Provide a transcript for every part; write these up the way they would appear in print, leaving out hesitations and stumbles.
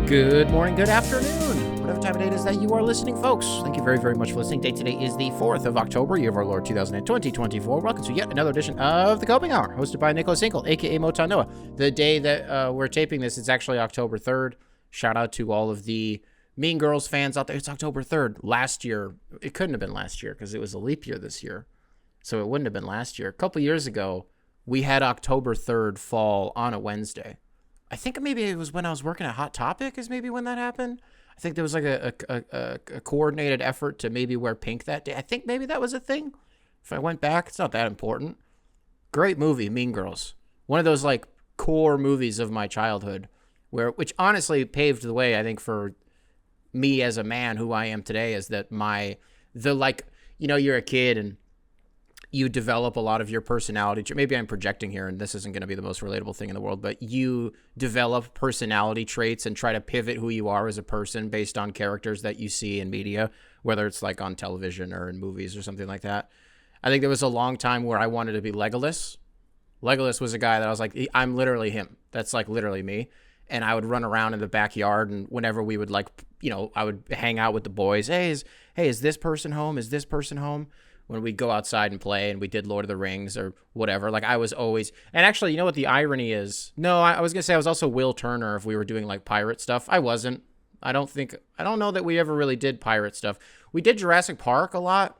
Good morning, good afternoon, whatever time of day it is that you are listening, folks. Thank you very, very much for listening. Date today is the 4th of October, year of our Lord 2024. Welcome to yet another edition of the Coping Hour, hosted by Nicholas Hinkle, a.k.a. Moton Noah. The day that we're taping this, it's actually October 3rd. Shout out to all of the Mean Girls fans out there. It's October 3rd. Last year, it couldn't have been last year because it was a leap year this year. So it wouldn't have been last year. A couple years ago, we had October 3rd fall on a Wednesday. I think maybe it was when I was working at Hot Topic is maybe when that happened. I think there was like a coordinated effort to maybe wear pink that day. I think maybe that was a thing. If I went back, it's not that important. Great movie, Mean Girls. One of those like core movies of my childhood, which honestly paved the way, I think, for me as a man who I am today, is that you're a kid and you develop a lot of your personality. Maybe I'm projecting here and this isn't going to be the most relatable thing in the world, but you develop personality traits and try to pivot who you are as a person based on characters that you see in media, whether it's like on television or in movies or something like that. I think there was a long time where I wanted to be Legolas. Legolas was a guy that I was like, I'm literally him. That's like literally me. And I would run around in the backyard, and whenever we would I would hang out with the boys. Is this person home? Is this person home? When we'd go outside and play and we did Lord of the Rings or whatever, like I was always, and actually, you know what the irony is? No, I was going to say I was also Will Turner if we were doing like pirate stuff. I wasn't. I don't know that we ever really did pirate stuff. We did Jurassic Park a lot.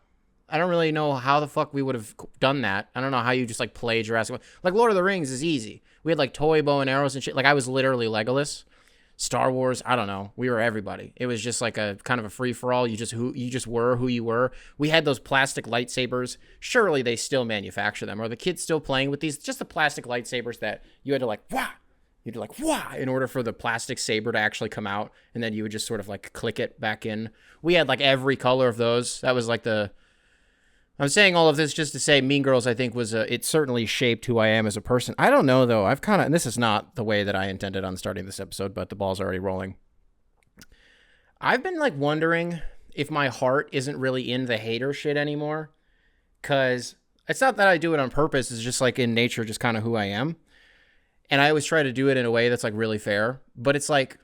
I don't really know how the fuck we would have done that. I don't know how you just like play Jurassic Park. Like Lord of the Rings is easy. We had like toy bow and arrows and shit. Like I was literally Legolas. Star Wars, I don't know. We were everybody. It was just like a kind of a free for all. You just were who you were. We had those plastic lightsabers. Surely they still manufacture them. Are the kids still playing with these? Just the plastic lightsabers that you had to like wah. You'd like wah in order for the plastic saber to actually come out, and then you would just sort of like click it back in. We had like every color of those. That was like I'm saying all of this just to say Mean Girls, I think, it certainly shaped who I am as a person. I don't know, though. And this is not the way that I intended on starting this episode, but the ball's already rolling. I've been, like, wondering if my heart isn't really in the hater shit anymore, because it's not that I do it on purpose. It's just, like, in nature, just kind of who I am. And I always try to do it in a way that's, like, really fair. But it's, like,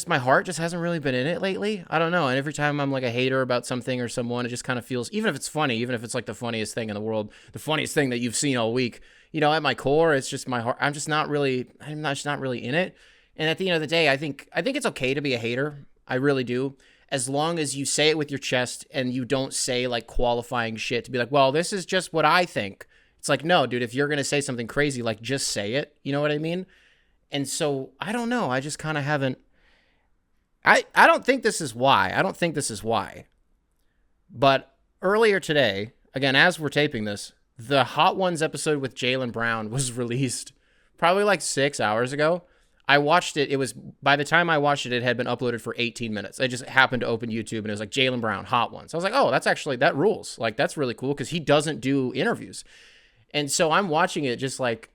my heart just hasn't really been in it lately. I don't know. And every time I'm like a hater about something or someone, it just kind of feels, even if it's funny, even if it's like the funniest thing in the world, the funniest thing that you've seen all week, at my core, it's just my heart. I'm just not really in it. And at the end of the day, I think it's okay to be a hater. I really do. As long as you say it with your chest and you don't say like qualifying shit to be like, well, this is just what I think. It's like, no, dude, if you're going to say something crazy, like just say it. You know what I mean? And so I don't know. I just kind of haven't. I don't think this is why. But earlier today, again, as we're taping this, the Hot Ones episode with Jaylen Brown was released probably like 6 hours ago. I watched it. By the time I watched it, it had been uploaded for 18 minutes. I just happened to open YouTube and it was like Jaylen Brown, Hot Ones. I was like, oh, that rules. Like, that's really cool because he doesn't do interviews. And so I'm watching it just like,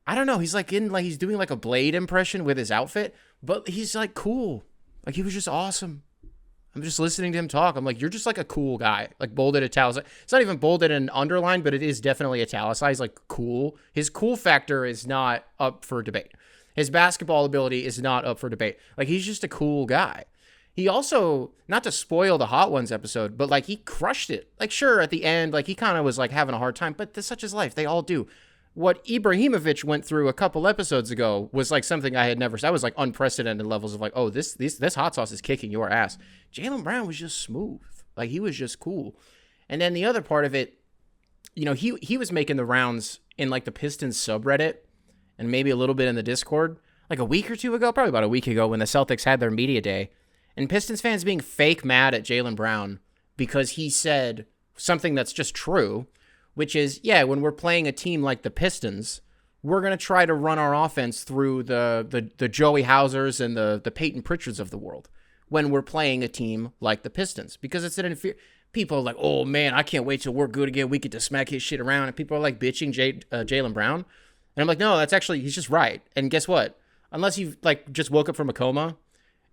I don't know. He's like he's doing like a Blade impression with his outfit, but he's like cool. Like, he was just awesome. I'm just listening to him talk. I'm like, you're just like a cool guy. Like, bolded, italicized. It's not even bolded and underlined, but it is definitely italicized. Like, cool. His cool factor is not up for debate. His basketball ability is not up for debate. Like, he's just a cool guy. He also, not to spoil the Hot Ones episode, but, like, he crushed it. Like, sure, at the end, like, he kind of was, like, having a hard time, but that's such his life. They all do. What Ibrahimovic went through a couple episodes ago was like something I had never. That was like unprecedented levels of like, oh, this hot sauce is kicking your ass. Jaylen Brown was just smooth, like he was just cool. And then the other part of it, he was making the rounds in like the Pistons subreddit and maybe a little bit in the Discord like a week or two ago, probably about a week ago when the Celtics had their media day, and Pistons fans being fake mad at Jaylen Brown because he said something that's just true. Which is, yeah, when we're playing a team like the Pistons, we're going to try to run our offense through the Joey Hausers and the Peyton Pritchards of the world when we're playing a team like the Pistons. Because it's an inferior. People are like, oh, man, I can't wait till we're good again. We get to smack his shit around. And people are like bitching Jaylen Brown. And I'm like, no, he's just right. And guess what? Unless you've like just woke up from a coma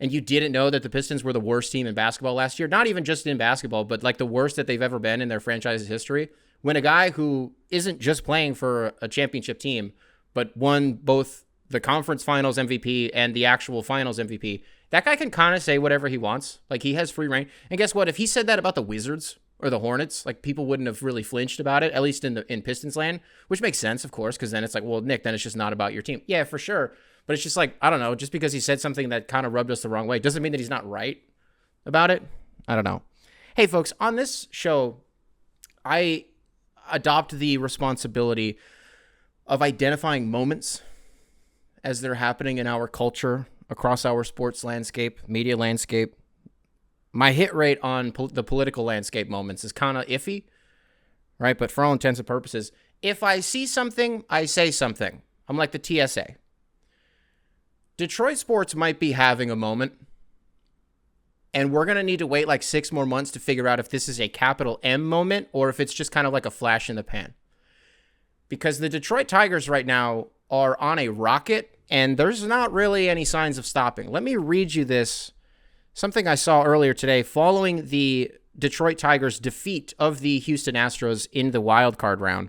and you didn't know that the Pistons were the worst team in basketball last year, not even just in basketball, but like the worst that they've ever been in their franchise's history, when a guy who isn't just playing for a championship team, but won both the conference finals MVP and the actual finals MVP, that guy can kind of say whatever he wants. Like, he has free reign. And guess what? If he said that about the Wizards or the Hornets, like, people wouldn't have really flinched about it, at least in Pistons land, which makes sense, of course, because then it's like, well, Nick, then it's just not about your team. Yeah, for sure. But it's just like, I don't know, just because he said something that kind of rubbed us the wrong way doesn't mean that he's not right about it. I don't know. Hey, folks, on this show, I adopt the responsibility of identifying moments as they're happening in our culture, across our sports landscape, media landscape. My hit rate on the political landscape moments is kind of iffy, right? But for all intents and purposes, if I see something, I say something. I'm like the TSA. Detroit sports might be having a moment, and we're going to need to wait like 6 more months to figure out if this is a capital M moment or if it's just kind of like a flash in the pan. Because the Detroit Tigers right now are on a rocket, and there's not really any signs of stopping. Let me read you something I saw earlier today following the Detroit Tigers' defeat of the Houston Astros in the wild card round.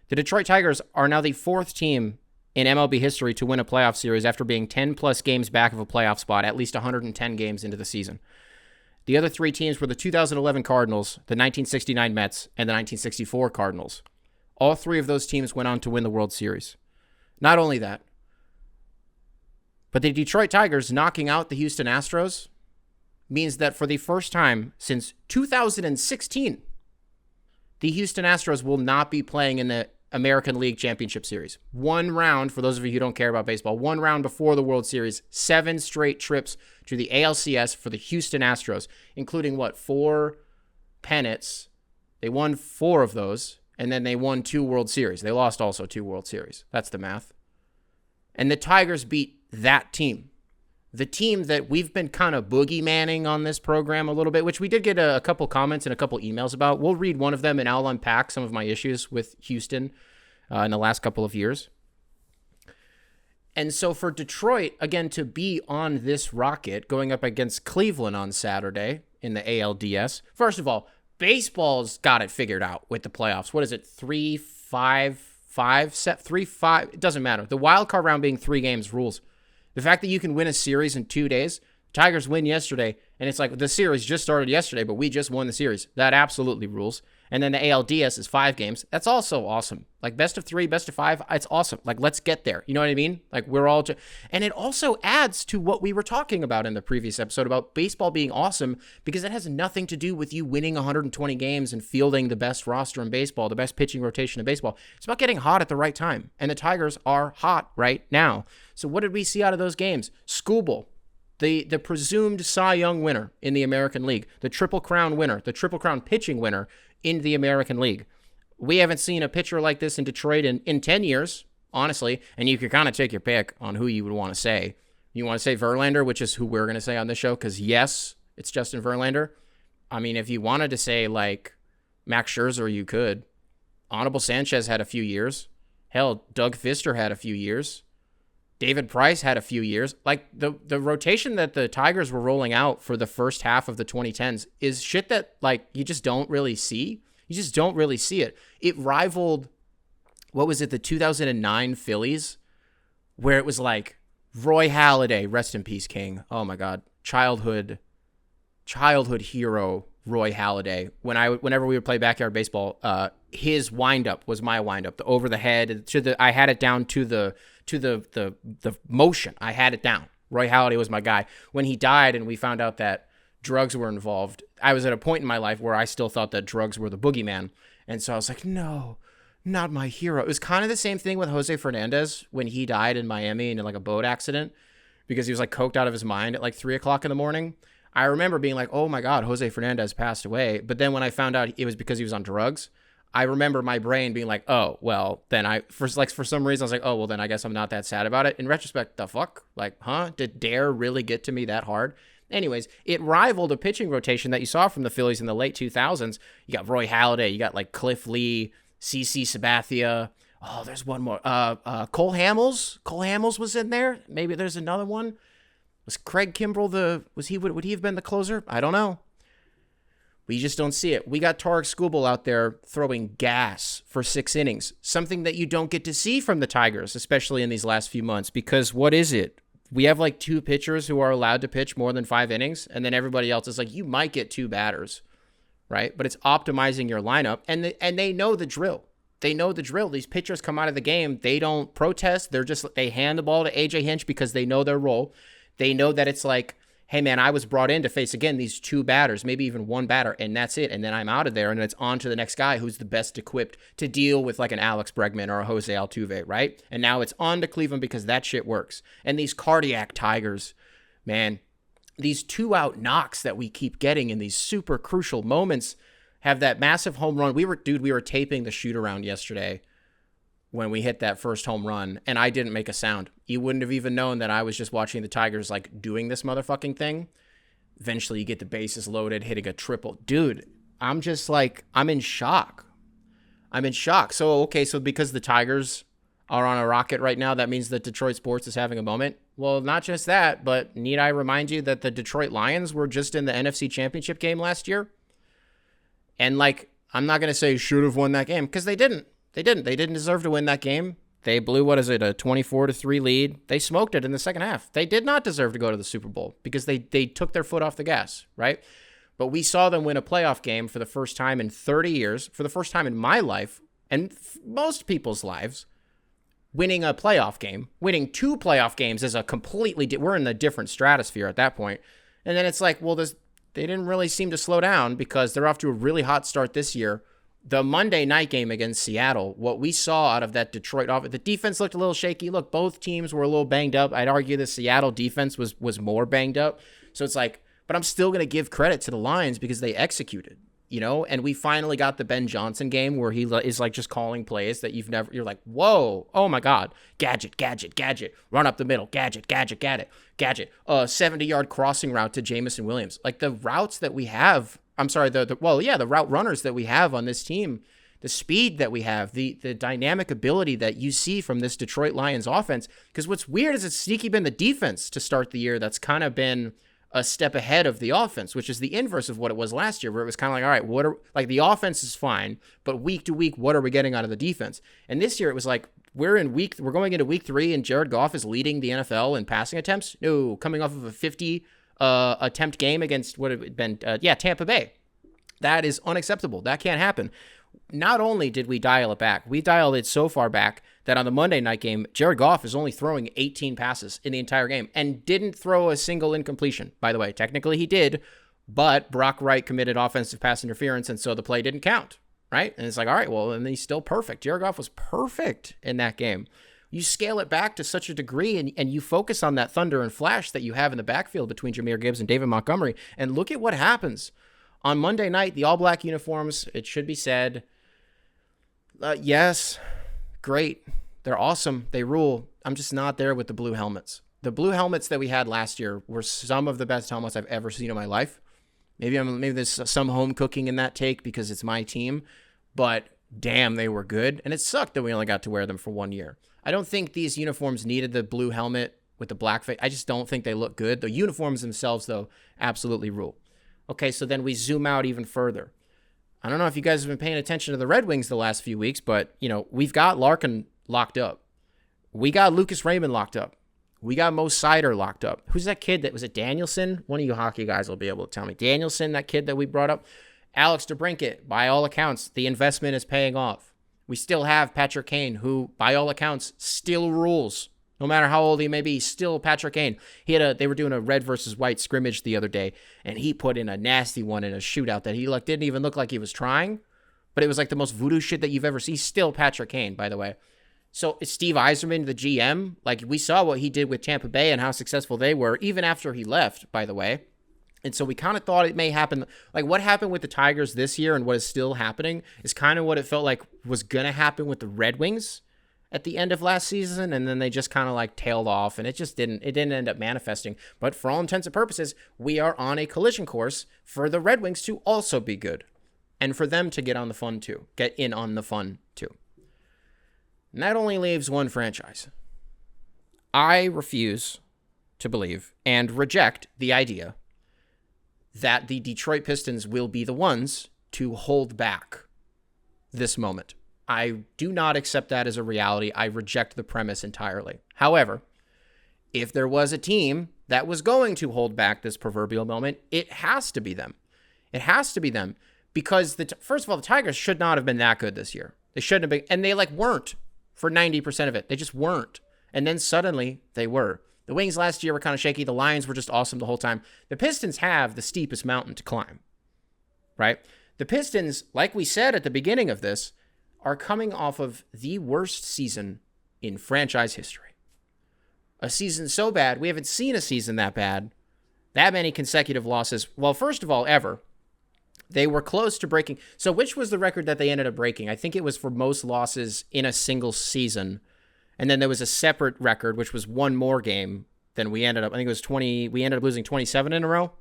The Detroit Tigers are now the 4th team in MLB history to win a playoff series after being 10-plus games back of a playoff spot, at least 110 games into the season. The other 3 teams were the 2011 Cardinals, the 1969 Mets, and the 1964 Cardinals. All 3 of those teams went on to win the World Series. Not only that, but the Detroit Tigers knocking out the Houston Astros means that for the first time since 2016, the Houston Astros will not be playing in the American League Championship Series. 1 round, for those of you who don't care about baseball, 1 round before the World Series, 7 straight trips to the ALCS for the Houston Astros, including 4 pennants. They won 4 of those, and then they won 2 World Series. They lost also 2 World Series. That's the math. And the Tigers beat that team. The team that we've been kind of boogeymanning on this program a little bit, which we did get a couple comments and a couple emails about. We'll read one of them and I'll unpack some of my issues with Houston in the last couple of years. And so for Detroit, again, to be on this rocket going up against Cleveland on Saturday in the ALDS, first of all, baseball's got it figured out with the playoffs. What is it? 3-5 set? 3-5? It doesn't matter. The wild card round being 3 games rules. The fact that you can win a series in 2 days, Tigers win yesterday, and it's like the series just started yesterday, but we just won the series. That absolutely rules. And then the ALDS is 5 games. That's also awesome. Like best of 3, best of 5, it's awesome. Like let's get there. You know what I mean? Like we're all and it also adds to what we were talking about in the previous episode about baseball being awesome, because it has nothing to do with you winning 120 games and fielding the best roster in baseball, the best pitching rotation in baseball. It's about getting hot at the right time. And the Tigers are hot right now. So what did we see out of those games? Skubal, the presumed Cy Young winner in the American League, the Triple Crown winner, the Triple Crown pitching winner in the American League. We haven't seen a pitcher like this in Detroit in 10 years, honestly, and you could kind of take your pick on who you would want to say. You want to say Verlander, which is who we're going to say on this show, because yes, it's Justin Verlander. I mean, if you wanted to say like Max Scherzer, you could. Honorable Sanchez had a few years. Hell, Doug Fister had a few years. David Price had a few years. Like the rotation that the Tigers were rolling out for the first half of the 2010s is shit that like you just don't really see. You just don't really see it. It rivaled, what was it, the 2009 Phillies, where it was like Roy Halladay, rest in peace, King. Oh my God, childhood hero Roy Halladay. Whenever we would play backyard baseball, his windup was my windup. The over the head I had it down to the motion. I had it down. Roy Halladay was my guy. When he died and we found out that drugs were involved, I was at a point in my life where I still thought that drugs were the boogeyman. And so I was like, no, not my hero. It was kind of the same thing with Jose Fernandez when he died in Miami in like a boat accident because he was like coked out of his mind at like 3:00 in the morning. I remember being like, oh my God, Jose Fernandez passed away. But then when I found out it was because he was on drugs, I remember my brain being like, oh, well, then for some reason I was like, oh, well, then I guess I'm not that sad about it. In retrospect, the fuck? Like, huh? Did Dare really get to me that hard? Anyways, it rivaled a pitching rotation that you saw from the Phillies in the late 2000s. You got Roy Halladay, you got like Cliff Lee, CC Sabathia. Oh, there's one more. Cole Hamels. Cole Hamels was in there. Maybe there's another one. Was Craig Kimbrell would he have been the closer? I don't know. We just don't see it. We got Tarek Skubal out there throwing gas for 6 innings, something that you don't get to see from the Tigers, especially in these last few months, because what is it? We have like 2 pitchers who are allowed to pitch more than 5 innings, and then everybody else is like, you might get 2 batters, right? But it's optimizing your lineup, and they know the drill. They know the drill. These pitchers come out of the game. They don't protest. They hand the ball to AJ Hinch because they know their role. They know that it's like, hey, man, I was brought in to face, again, these 2 batters, maybe even 1 batter, and that's it. And then I'm out of there, and it's on to the next guy who's the best equipped to deal with like an Alex Bregman or a Jose Altuve, right? And now it's on to Cleveland because that shit works. And these cardiac Tigers, man, these 2-out knocks that we keep getting in these super crucial moments have that massive home run. We were taping the shoot-around yesterday when we hit that first home run, and I didn't make a sound. You wouldn't have even known that I was just watching the Tigers, like, doing this motherfucking thing. Eventually, you get the bases loaded, hitting a triple. Dude, I'm just like, I'm in shock. So, okay, so because the Tigers are on a rocket right now, that means that Detroit sports is having a moment? Well, not just that, but need I remind you that the Detroit Lions were just in the NFC Championship game last year? And, like, I'm not going to say should have won that game, because they didn't. They didn't deserve to win that game. They blew, a 24-3 lead. They smoked it in the second half. They did not deserve to go to the Super Bowl because they took their foot off the gas, right? But we saw them win a playoff game for the first time in 30 years, for the first time in my life, and most people's lives, winning a playoff game. Winning 2 playoff games is we're in a different stratosphere at that point. And then it's like, well, they didn't really seem to slow down because they're off to a really hot start this year. The Monday night game against Seattle, what we saw out of that Detroit offense, the defense looked a little shaky. Look, both teams were a little banged up. I'd argue the Seattle defense was more banged up. So it's like, but I'm still going to give credit to the Lions because they executed, and we finally got the Ben Johnson game where he is like just calling plays that you're like, whoa, oh my God, gadget, run up the middle, gadget, 70-yard crossing route to Jamison Williams. Like the routes that we have, the route runners that we have on this team, the speed that we have, the dynamic ability that you see from this Detroit Lions offense. Because what's weird is it's sneaky been the defense to start the year that's kind of been a step ahead of the offense, which is the inverse of what it was last year, where it was kind of like, all right, the offense is fine, but week to week, what are we getting out of the defense? And this year it was like, we're going into week 3 and Jared Goff is leading the NFL in passing attempts. No, coming off of a 50 attempt game against what had been, Tampa Bay. That is unacceptable. That can't happen. Not only did we dial it back, we dialed it so far back that on the Monday night game, Jared Goff is only throwing 18 passes in the entire game and didn't throw a single incompletion. By the way, technically he did, but Brock Wright committed offensive pass interference, and so the play didn't count, right? And it's like, all right, well, and he's still perfect. Jared Goff was perfect in that game. You scale it back to such a degree, and you focus on that thunder and flash that you have in the backfield between Jahmyr Gibbs and David Montgomery, and look at what happens. On Monday night, the all-black uniforms, it should be said, yes, great. They're awesome. They rule. I'm just not there with the blue helmets. The blue helmets that we had last year were some of the best helmets I've ever seen in my life. Maybe there's some home cooking in that take because it's my team, but damn, they were good. And it sucked that we only got to wear them for 1 year. I don't think these uniforms needed the blue helmet with the black face. I just don't think they look good. The uniforms themselves, though, absolutely rule. Okay, so then we zoom out even further. I don't know if you guys have been paying attention to the Red Wings the last few weeks, but, we've got Larkin locked up. We got Lucas Raymond locked up. We got Mo Sider locked up. Who's that kid was it Danielson? One of you hockey guys will be able to tell me. Danielson, that kid that we brought up. Alex DeBrincat, by all accounts, the investment is paying off. We still have Patrick Kane, who, by all accounts, still rules. No matter how old he may be, still Patrick Kane. They were doing a red versus white scrimmage the other day, and he put in a nasty one in a shootout that he didn't even look like he was trying, but it was like the most voodoo shit that you've ever seen. He's still Patrick Kane, by the way. So it's Steve Yzerman, the GM. Like, we saw what he did with Tampa Bay and how successful they were, even after he left, by the way. And so we kind of thought it may happen. Like, what happened with the Tigers this year and what is still happening is kind of what it felt like was going to happen with the Red Wings at the end of last season, and then they just kind of like tailed off, and it didn't end up manifesting. But for all intents and purposes, we are on a collision course for the Red Wings to also be good, and for them to get in on the fun too. And that only leaves one franchise. I refuse to believe and reject the idea that the Detroit Pistons will be the ones to hold back this moment. I do not accept that as a reality. I reject the premise entirely. However, if there was a team that was going to hold back this proverbial moment, it has to be them. It has to be them because, first of all, the Tigers should not have been that good this year. They shouldn't have been, and they weren't for 90% of it. They just weren't. And then suddenly they were. The Wings last year were kind of shaky. The Lions were just awesome the whole time. The Pistons have the steepest mountain to climb, right? The Pistons, like we said at the beginning of this, are coming off of the worst season in franchise history. A season so bad, we haven't seen a season that bad, that many consecutive losses. Well, first of all, ever. They were close to breaking. So which was the record that they ended up breaking? I think it was for most losses in a single season. And then there was a separate record, which was one more game than we ended up. I think it was 20. We ended up losing 27 in a row.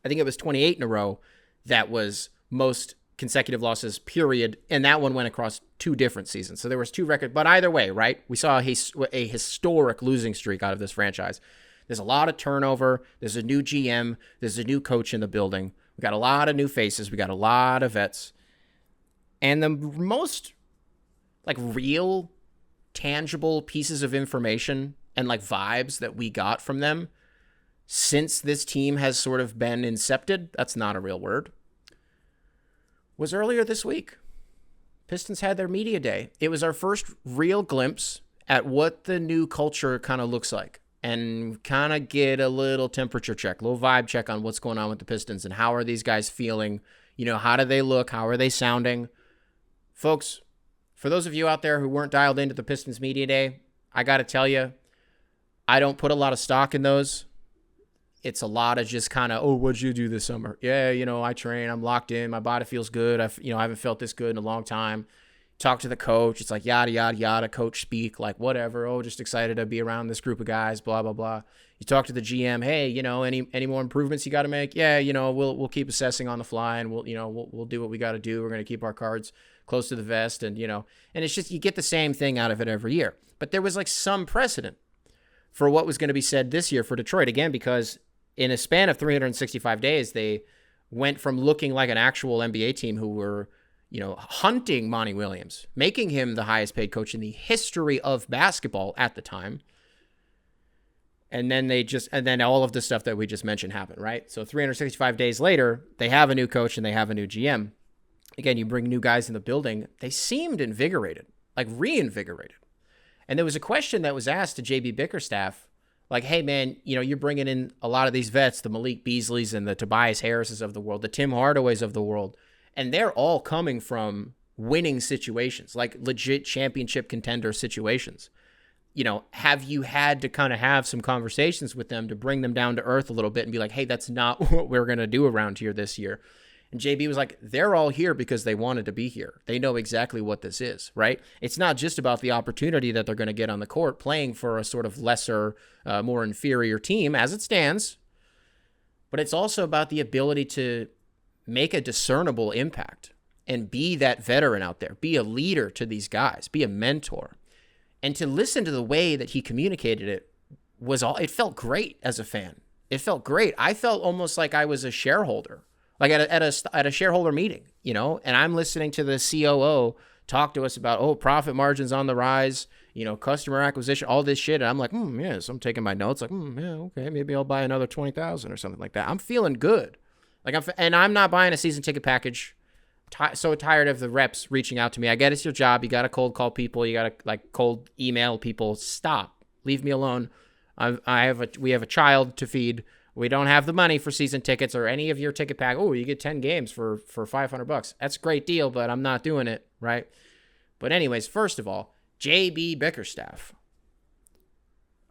I think it was 28 in a row. That was most consecutive losses, period. And that one went across 2 different seasons. So there was 2 records. But either way, right? We saw a historic losing streak out of this franchise. There's a lot of turnover. There's a new GM. There's a new coach in the building. We got a lot of new faces. We got a lot of vets. And the most real, tangible pieces of information and vibes that we got from them since this team has sort of been incepted, that's not a real word, was earlier this week. Pistons had their media day. It was our first real glimpse at what the new culture kind of looks like and kind of get a little temperature check, a little vibe check on what's going on with the Pistons and how are these guys feeling? How do they look? How are they sounding? Folks, for those of you out there who weren't dialed into the Pistons media day, I got to tell you, I don't put a lot of stock in those. It's a lot of just kind of, oh, what'd you do this summer? Yeah, I train. I'm locked in. My body feels good. I haven't felt this good in a long time. Talk to the coach. It's yada, yada, yada. Coach speak, whatever. Oh, just excited to be around this group of guys, blah, blah, blah. You talk to the GM. Hey, any more improvements you got to make? Yeah, we'll keep assessing on the fly and we'll do what we got to do. We're going to keep our cards close to the vest and it's just, you get the same thing out of it every year. But there was some precedent for what was going to be said this year for Detroit, again, because in a span of 365 days, they went from looking like an actual NBA team who were, hunting Monty Williams, making him the highest paid coach in the history of basketball at the time. And then all of the stuff that we just mentioned happened, right? So 365 days later, they have a new coach and they have a new GM. Again, you bring new guys in the building. They seemed invigorated, reinvigorated. And there was a question that was asked to JB Bickerstaff, hey, man, you're bringing in a lot of these vets, the Malik Beasleys and the Tobias Harrises of the world, the Tim Hardaways of the world, and they're all coming from winning situations, legit championship contender situations. Have you had to kind of have some conversations with them to bring them down to earth a little bit and be hey, that's not what we're going to do around here this year? And JB was they're all here because they wanted to be here. They know exactly what this is, right? It's not just about the opportunity that they're going to get on the court playing for a sort of lesser, more inferior team as it stands, but it's also about the ability to make a discernible impact and be that veteran out there, be a leader to these guys, be a mentor. And to listen to the way that he communicated it it felt great as a fan. It felt great. I felt almost like I was a shareholder. At a shareholder meeting, and I'm listening to the COO talk to us about, profit margins on the rise, customer acquisition, all this shit. And I'm yes, I'm taking my notes. Yeah, okay, maybe I'll buy another 20,000 or something like that. I'm feeling good. I'm not buying a season ticket package. So tired of the reps reaching out to me. I get it's your job. You got to cold call people. You got to cold email people. Stop. Leave me alone. We have a child to feed. We don't have the money for season tickets or any of your ticket pack. Oh, you get 10 games for $500. That's a great deal, but I'm not doing it, right? But anyways, first of all, JB Bickerstaff.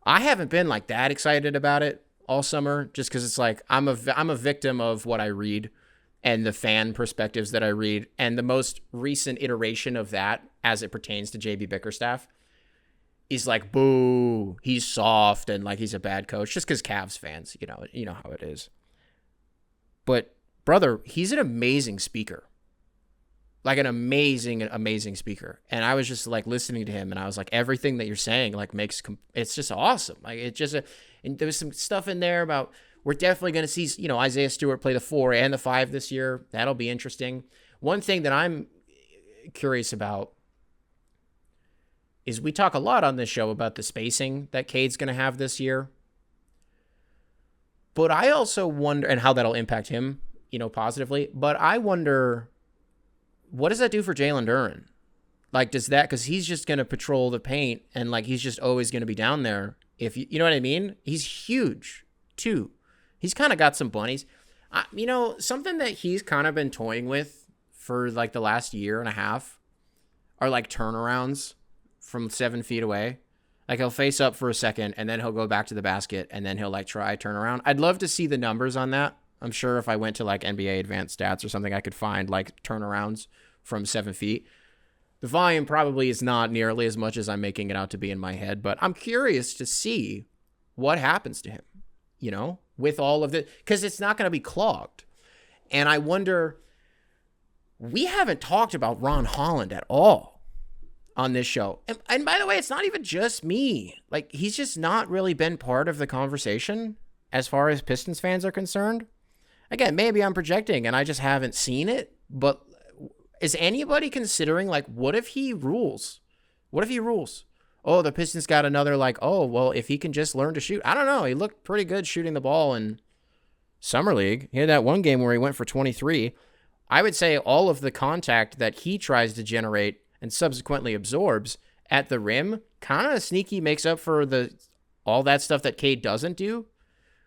I haven't been that excited about it all summer just because it's I'm a victim of what I read and the fan perspectives that I read. And the most recent iteration of that as it pertains to JB Bickerstaff is boo, he's soft and he's a bad coach just because Cavs fans, you know how it is. But brother, he's an amazing speaker, an amazing speaker. And I was just listening to him and I was everything that you're saying it's just awesome. And there was some stuff in there about We're definitely going to see, Isaiah Stewart play the 4 and the 5 this year. That'll be interesting. One thing that I'm curious about is we talk a lot on this show about the spacing that Cade's going to have this year. But I also wonder, and how that'll impact him, positively. But I wonder, what does that do for Jalen Duren? Like, does that, because he's just going to patrol the paint and like he's just always going to be down there. If you know what I mean? He's huge too. He's kind of got some bunnies. Something that he's kind of been toying with for like the last year and a half are like turnarounds from 7 feet away. Like he'll face up for a second and then he'll go back to the basket and then he'll like try turn around. I'd love to see the numbers on that. I'm sure if I went to like NBA advanced stats or something, I could find like turnarounds from 7 feet. The volume probably is not nearly as much as I'm making it out to be in my head, but I'm curious to see what happens to him, with all of it, because it's not going to be clogged. And I wonder, we haven't talked about Ron Holland at all on this show. And by the way, it's not even just me. Like, he's just not really been part of the conversation as far as Pistons fans are concerned. Again, maybe I'm projecting and I just haven't seen it, but is anybody considering, like, what if he rules? What if he rules? Oh, the Pistons got another, like, oh, well, if he can just learn to shoot. I don't know. He looked pretty good shooting the ball in Summer League. He had that one game where he went for 23. I would say all of the contact that he tries to generate and subsequently absorbs at the rim kind of sneaky makes up for all that stuff that Cade doesn't do,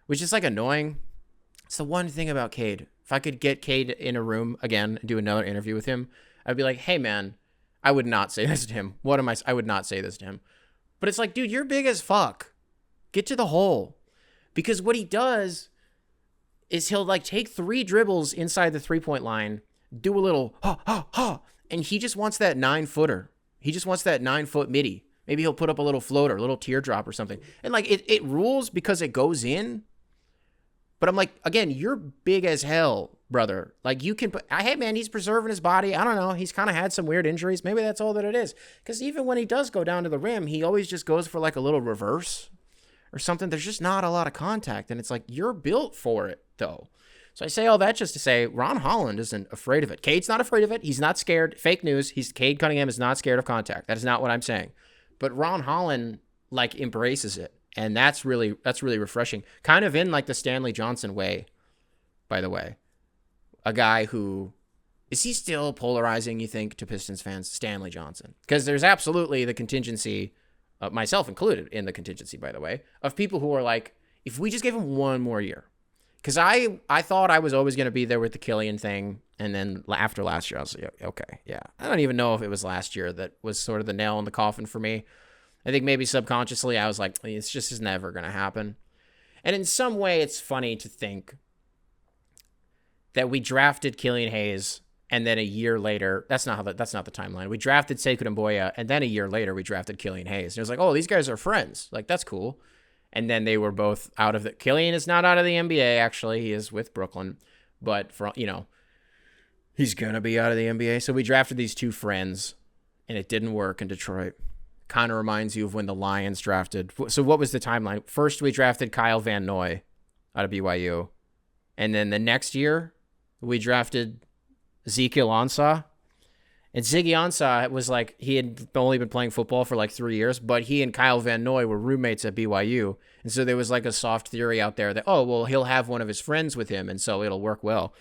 which is, like, annoying. It's the one thing about Cade. If I could get Cade in a room again and do another interview with him, I'd be like, hey, man, I would not say this to him. I would not say this to him. But it's like, dude, you're big as fuck. Get to the hole. Because what he does is he'll like take 3 dribbles inside the 3-point line, do a little and he just wants that 9-footer. He just wants that 9-foot midi. Maybe he'll put up a little floater, a little teardrop or something. And like it rules because it goes in. But I'm like, again, you're big as hell, brother. Like, you can hey, man, he's preserving his body. I don't know. He's kind of had some weird injuries. Maybe that's all that it is. Because even when he does go down to the rim, he always just goes for like a little reverse or something. There's just not a lot of contact. And it's like, you're built for it, though. So I say all that just to say Ron Holland isn't afraid of it. Cade's not afraid of it. He's not scared. Fake news. Cade Cunningham is not scared of contact. That is not what I'm saying. But Ron Holland, like, embraces it. And that's really refreshing. Kind of in like the Stanley Johnson way, by the way. A guy who, is he still polarizing, you think, to Pistons fans? Stanley Johnson. Because there's absolutely the contingency, myself included in the contingency, by the way, of people who are like, if we just gave him one more year. Because I thought I was always going to be there with the Killian thing. And then after last year, I was like, okay, yeah. I don't even know if it was last year that was sort of the nail in the coffin for me. I think maybe subconsciously I was like, it's just is never going to happen. And in some way, it's funny to think that we drafted Killian Hayes, and then a year later, that's not the timeline. We drafted Sekou Doumbouya, and then a year later, we drafted Killian Hayes. And it was like, oh, these guys are friends. Like, that's cool. And then they were both out of Killian is not out of the NBA, actually. He is with Brooklyn. But, he's going to be out of the NBA. So we drafted these 2 friends, and it didn't work in Detroit. Kind of reminds you of when the Lions drafted. So what was the timeline? First, we drafted Kyle Van Noy out of BYU. And then the next year, we drafted Ezekiel Ansah. And Ziggy Ansah was like, he had only been playing football for like 3 years, but he and Kyle Van Noy were roommates at BYU. And so there was like a soft theory out there that, oh, well, he'll have one of his friends with him, and so it'll work well.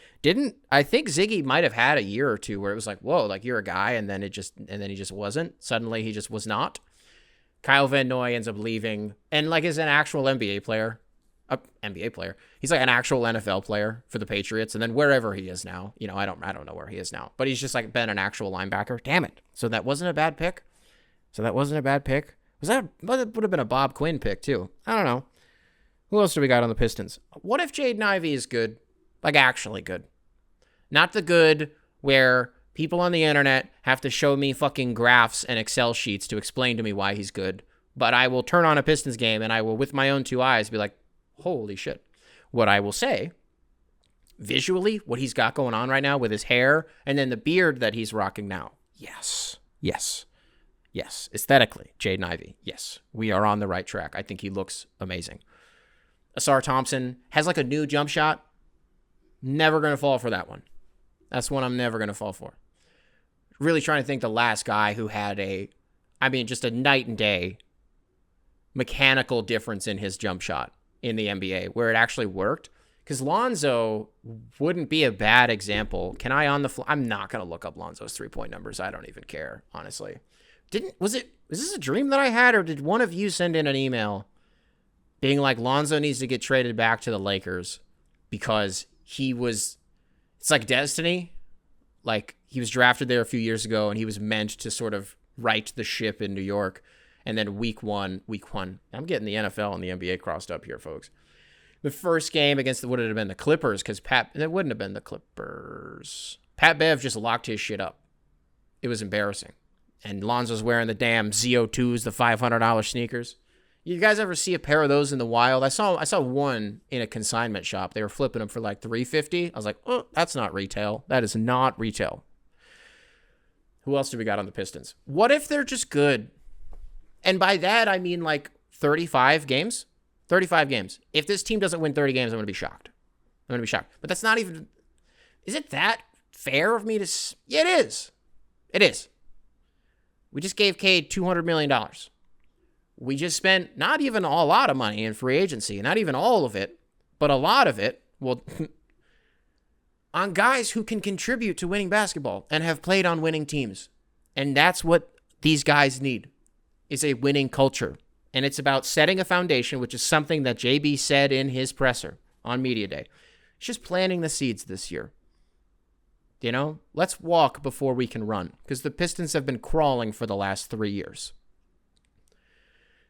I think Ziggy might have had a year or two where it was like, whoa, like you're a guy, and then he just wasn't. Suddenly he just was not. Kyle Van Noy ends up leaving and like is an actual NBA player. He's like an actual NFL player for the Patriots, and then wherever he is now, I don't know where he is now, but he's just like been an actual linebacker. Damn it! So that wasn't a bad pick. Would have been a Bob Quinn pick too. I don't know. Who else do we got on the Pistons? What if Jaden Ivey is good, like actually good, not the good where people on the internet have to show me fucking graphs and Excel sheets to explain to me why he's good, but I will turn on a Pistons game and I will, with my own 2 eyes, be like, holy shit. What I will say, visually, what he's got going on right now with his hair and then the beard that he's rocking now. Yes. Aesthetically, Jaden Ivey. Yes. We are on the right track. I think he looks amazing. Asar Thompson has like a new jump shot. Never going to fall for that one. That's one I'm never going to fall for. Really trying to think the last guy who had just a night and day mechanical difference in his jump shot in the NBA where it actually worked. Because Lonzo wouldn't be a bad example. Can I on the fly? I'm not going to look up Lonzo's 3-point numbers. I don't even care, honestly. Was this a dream that I had, or did one of you send in an email being like, Lonzo needs to get traded back to the Lakers because it's like destiny. Like, he was drafted there a few years ago and he was meant to sort of right the ship in New York. And then week one, I'm getting the NFL and the NBA crossed up here, folks. The first game against would it have been the Clippers? Because it wouldn't have been the Clippers. Pat Bev just locked his shit up. It was embarrassing. And Lonzo's wearing the damn ZO2s, the $500 sneakers. You guys ever see a pair of those in the wild? I saw one in a consignment shop. They were flipping them for like $350. I was like, oh, that's not retail. That is not retail. Who else do we got on the Pistons? What if they're just good? And by that, I mean like 35 games. 35 games. If this team doesn't win 30 games, I'm going to be shocked. But that's not even... Is it that fair of me to... Yeah, it is. It is. We just gave Cade $200 million. We just spent not even a lot of money in free agency. Not even all of it, but a lot of it, well, on guys who can contribute to winning basketball and have played on winning teams. And that's what these guys need, is a winning culture. And it's about setting a foundation, which is something that JB said in his presser on Media Day. It's just planting the seeds this year. You know, let's walk before we can run, because the Pistons have been crawling for the last 3 years.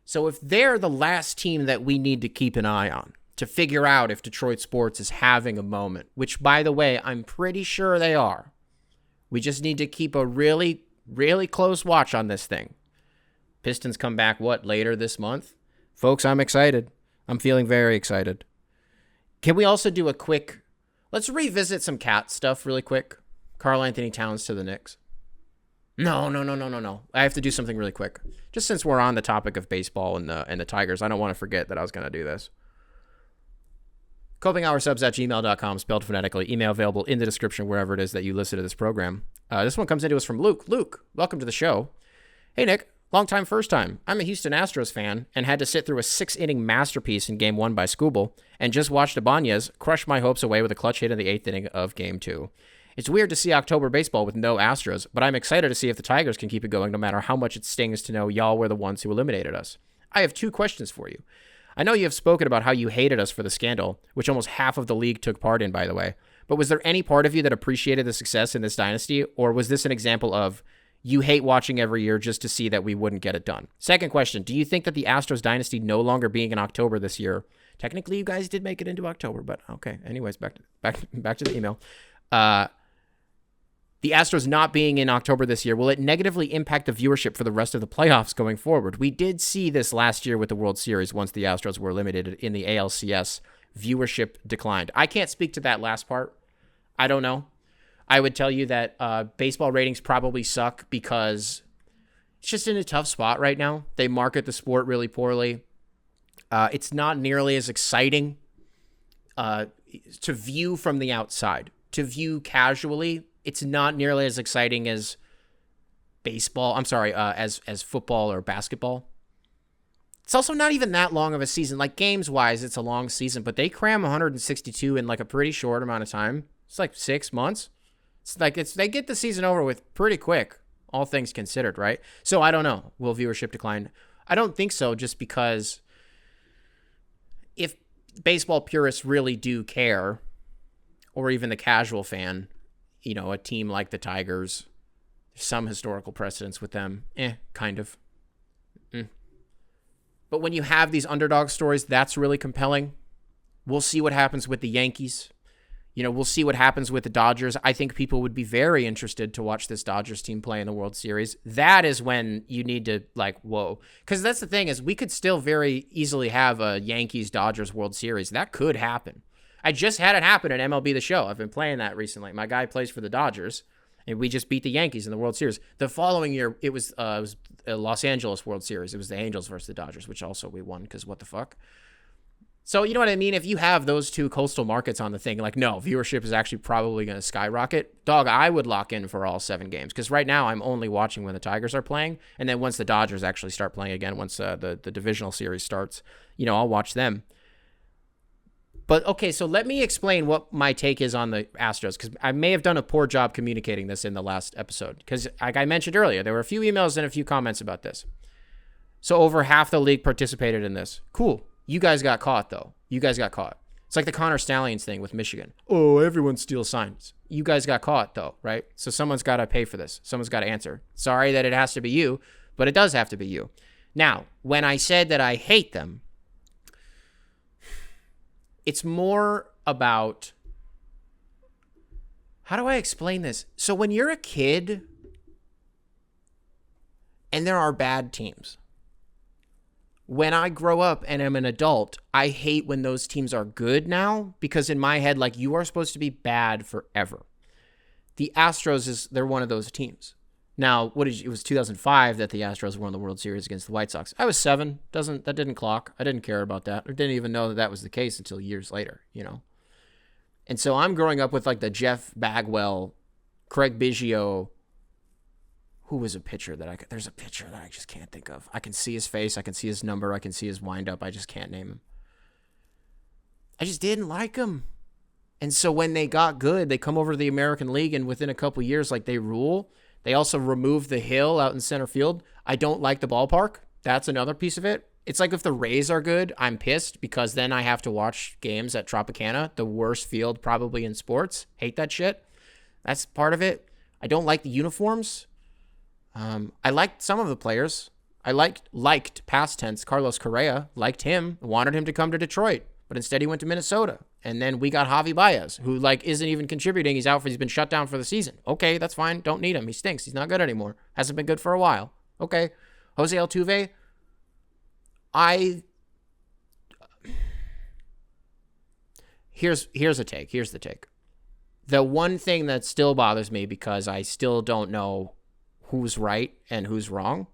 So if they're the last team that we need to keep an eye on to figure out if Detroit sports is having a moment, which, by the way, I'm pretty sure they are, we just need to keep a really, really close watch on this thing. Pistons come back, later this month? Folks, I'm excited. I'm feeling very excited. Can we also do let's revisit some Cat stuff really quick? Karl Anthony Towns to the Knicks. No. I have to do something really quick. Just since we're on the topic of baseball and the Tigers, I don't want to forget that I was going to do this. copinghoursubs@gmail.com, spelled phonetically. Email available in the description wherever it is that you listen to this program. This one comes into us from Luke. Luke, welcome to the show. Hey, Nick. Long time, first time. I'm a Houston Astros fan and had to sit through a 6-inning masterpiece in Game 1 by Skubal and just watched Ibanez crush my hopes away with a clutch hit in the 8th inning of Game 2. It's weird to see October baseball with no Astros, but I'm excited to see if the Tigers can keep it going no matter how much it stings to know y'all were the ones who eliminated us. I have 2 questions for you. I know you have spoken about how you hated us for the scandal, which almost half of the league took part in, by the way, but was there any part of you that appreciated the success in this dynasty, or was this an example of you hate watching every year just to see that we wouldn't get it done? Second question, do you think that the Astros dynasty no longer being in October this year, technically you guys did make it into October, but okay, anyways, back to the email. The Astros not being in October this year, will it negatively impact the viewership for the rest of the playoffs going forward? We did see this last year with the World Series once the Astros were eliminated in the ALCS. Viewership declined. I can't speak to that last part. I don't know. I would tell you that baseball ratings probably suck because it's just in a tough spot right now. They market the sport really poorly. It's not nearly as exciting to view from the outside. To view casually, it's not nearly as exciting as baseball. I'm sorry, as football or basketball. It's also not even that long of a season. Like, games-wise, it's a long season, but they cram 162 in like a pretty short amount of time. It's like 6 months. It's like they get the season over with pretty quick, all things considered, right? So I don't know. Will viewership decline? I don't think so, just because if baseball purists really do care, or even the casual fan, you know, a team like the Tigers, some historical precedence with them, kind of. But when you have these underdog stories, that's really compelling. We'll see what happens with the Yankees. You know, we'll see what happens with the Dodgers. I think people would be very interested to watch this Dodgers team play in the World Series. That is when you need to, like, whoa. Because that's the thing, is we could still very easily have a Yankees-Dodgers World Series. That could happen. I just had it happen at MLB The Show. I've been playing that recently. My guy plays for the Dodgers, and we just beat the Yankees in the World Series. The following year, it was a Los Angeles World Series. It was the Angels versus the Dodgers, which also we won, because what the fuck? So you know what I mean? If you have those two coastal markets on the thing, like, no, viewership is actually probably going to skyrocket. Dog, I would lock in for all 7 games because right now I'm only watching when the Tigers are playing. And then once the Dodgers actually start playing again, once the divisional series starts, I'll watch them. But, okay, so let me explain what my take is on the Astros because I may have done a poor job communicating this in the last episode because, like I mentioned earlier, there were a few emails and a few comments about this. So over half the league participated in this. Cool. You guys got caught, though. You guys got caught. It's like the Connor Stallions thing with Michigan. Oh, everyone steals signs. You guys got caught, though, right? So someone's got to pay for this. Someone's got to answer. Sorry that it has to be you, but it does have to be you. Now, when I said that I hate them, it's more about, how do I explain this? So when you're a kid and there are bad teams, when I grow up and am an adult, I hate when those teams are good now because in my head, like, you are supposed to be bad forever. The Astros they're one of those teams. Now, it was 2005 that the Astros won the World Series against the White Sox. I was 7. That didn't clock. I didn't care about that. I didn't even know that was the case until years later, And so I'm growing up with like the Jeff Bagwell, Craig Biggio. Who was a pitcher there's a pitcher that I just can't think of. I can see his face. I can see his number. I can see his windup. I just can't name him. I just didn't like him. And so when they got good, they come over to the American League and within a couple years, like, they rule. They also removed the hill out in center field. I don't like the ballpark. That's another piece of it. It's like if the Rays are good, I'm pissed because then I have to watch games at Tropicana, the worst field probably in sports. Hate that shit. That's part of it. I don't like the uniforms. I liked some of the players. I liked past tense Carlos Correa, liked him, wanted him to come to Detroit, but instead he went to Minnesota. And then we got Javi Baez, who isn't even contributing. He's been shut down for the season. Okay, that's fine. Don't need him. He stinks. He's not good anymore. Hasn't been good for a while. Okay. Jose Altuve, here's a take. Here's the take. The one thing that still bothers me because I still don't know who's right and who's wrong.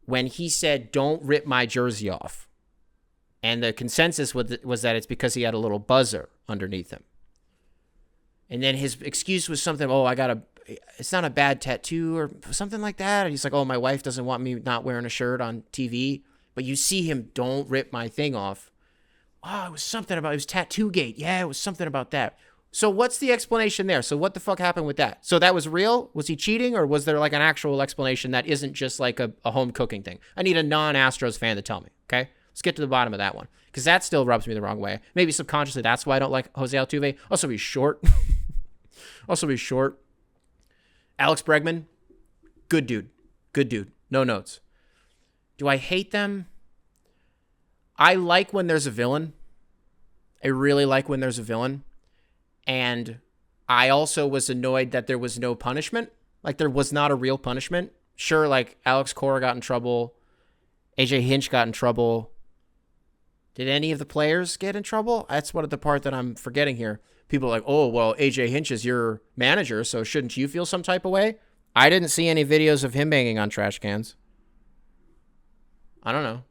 When he said, "Don't rip my jersey off." And the consensus was that it's because he had a little buzzer underneath him. And then his excuse was something, it's not a bad tattoo or something like that. And he's like, my wife doesn't want me not wearing a shirt on TV. But you see him, "Don't rip my thing off." It was something about, it was Tattoo Gate. Yeah, it was something about that. So what's the explanation there? So what the fuck happened with that? So that was real? Was he cheating? Or was there like an actual explanation that isn't just like a home cooking thing? I need a non-Astros fan to tell me, okay? Let's get to the bottom of that one. Because that still rubs me the wrong way. Maybe subconsciously that's why I don't like Jose Altuve. Also, he's short. Alex Bregman, good dude. No notes. Do I hate them? I like when there's a villain. I really like when there's a villain. And I also was annoyed that there was no punishment. Like, there was not a real punishment. Sure, like, Alex Cora got in trouble. AJ Hinch got in trouble. Did any of the players get in trouble? That's the part that I'm forgetting here. People are like, AJ Hinch is your manager, so shouldn't you feel some type of way? I didn't see any videos of him banging on trash cans. I don't know.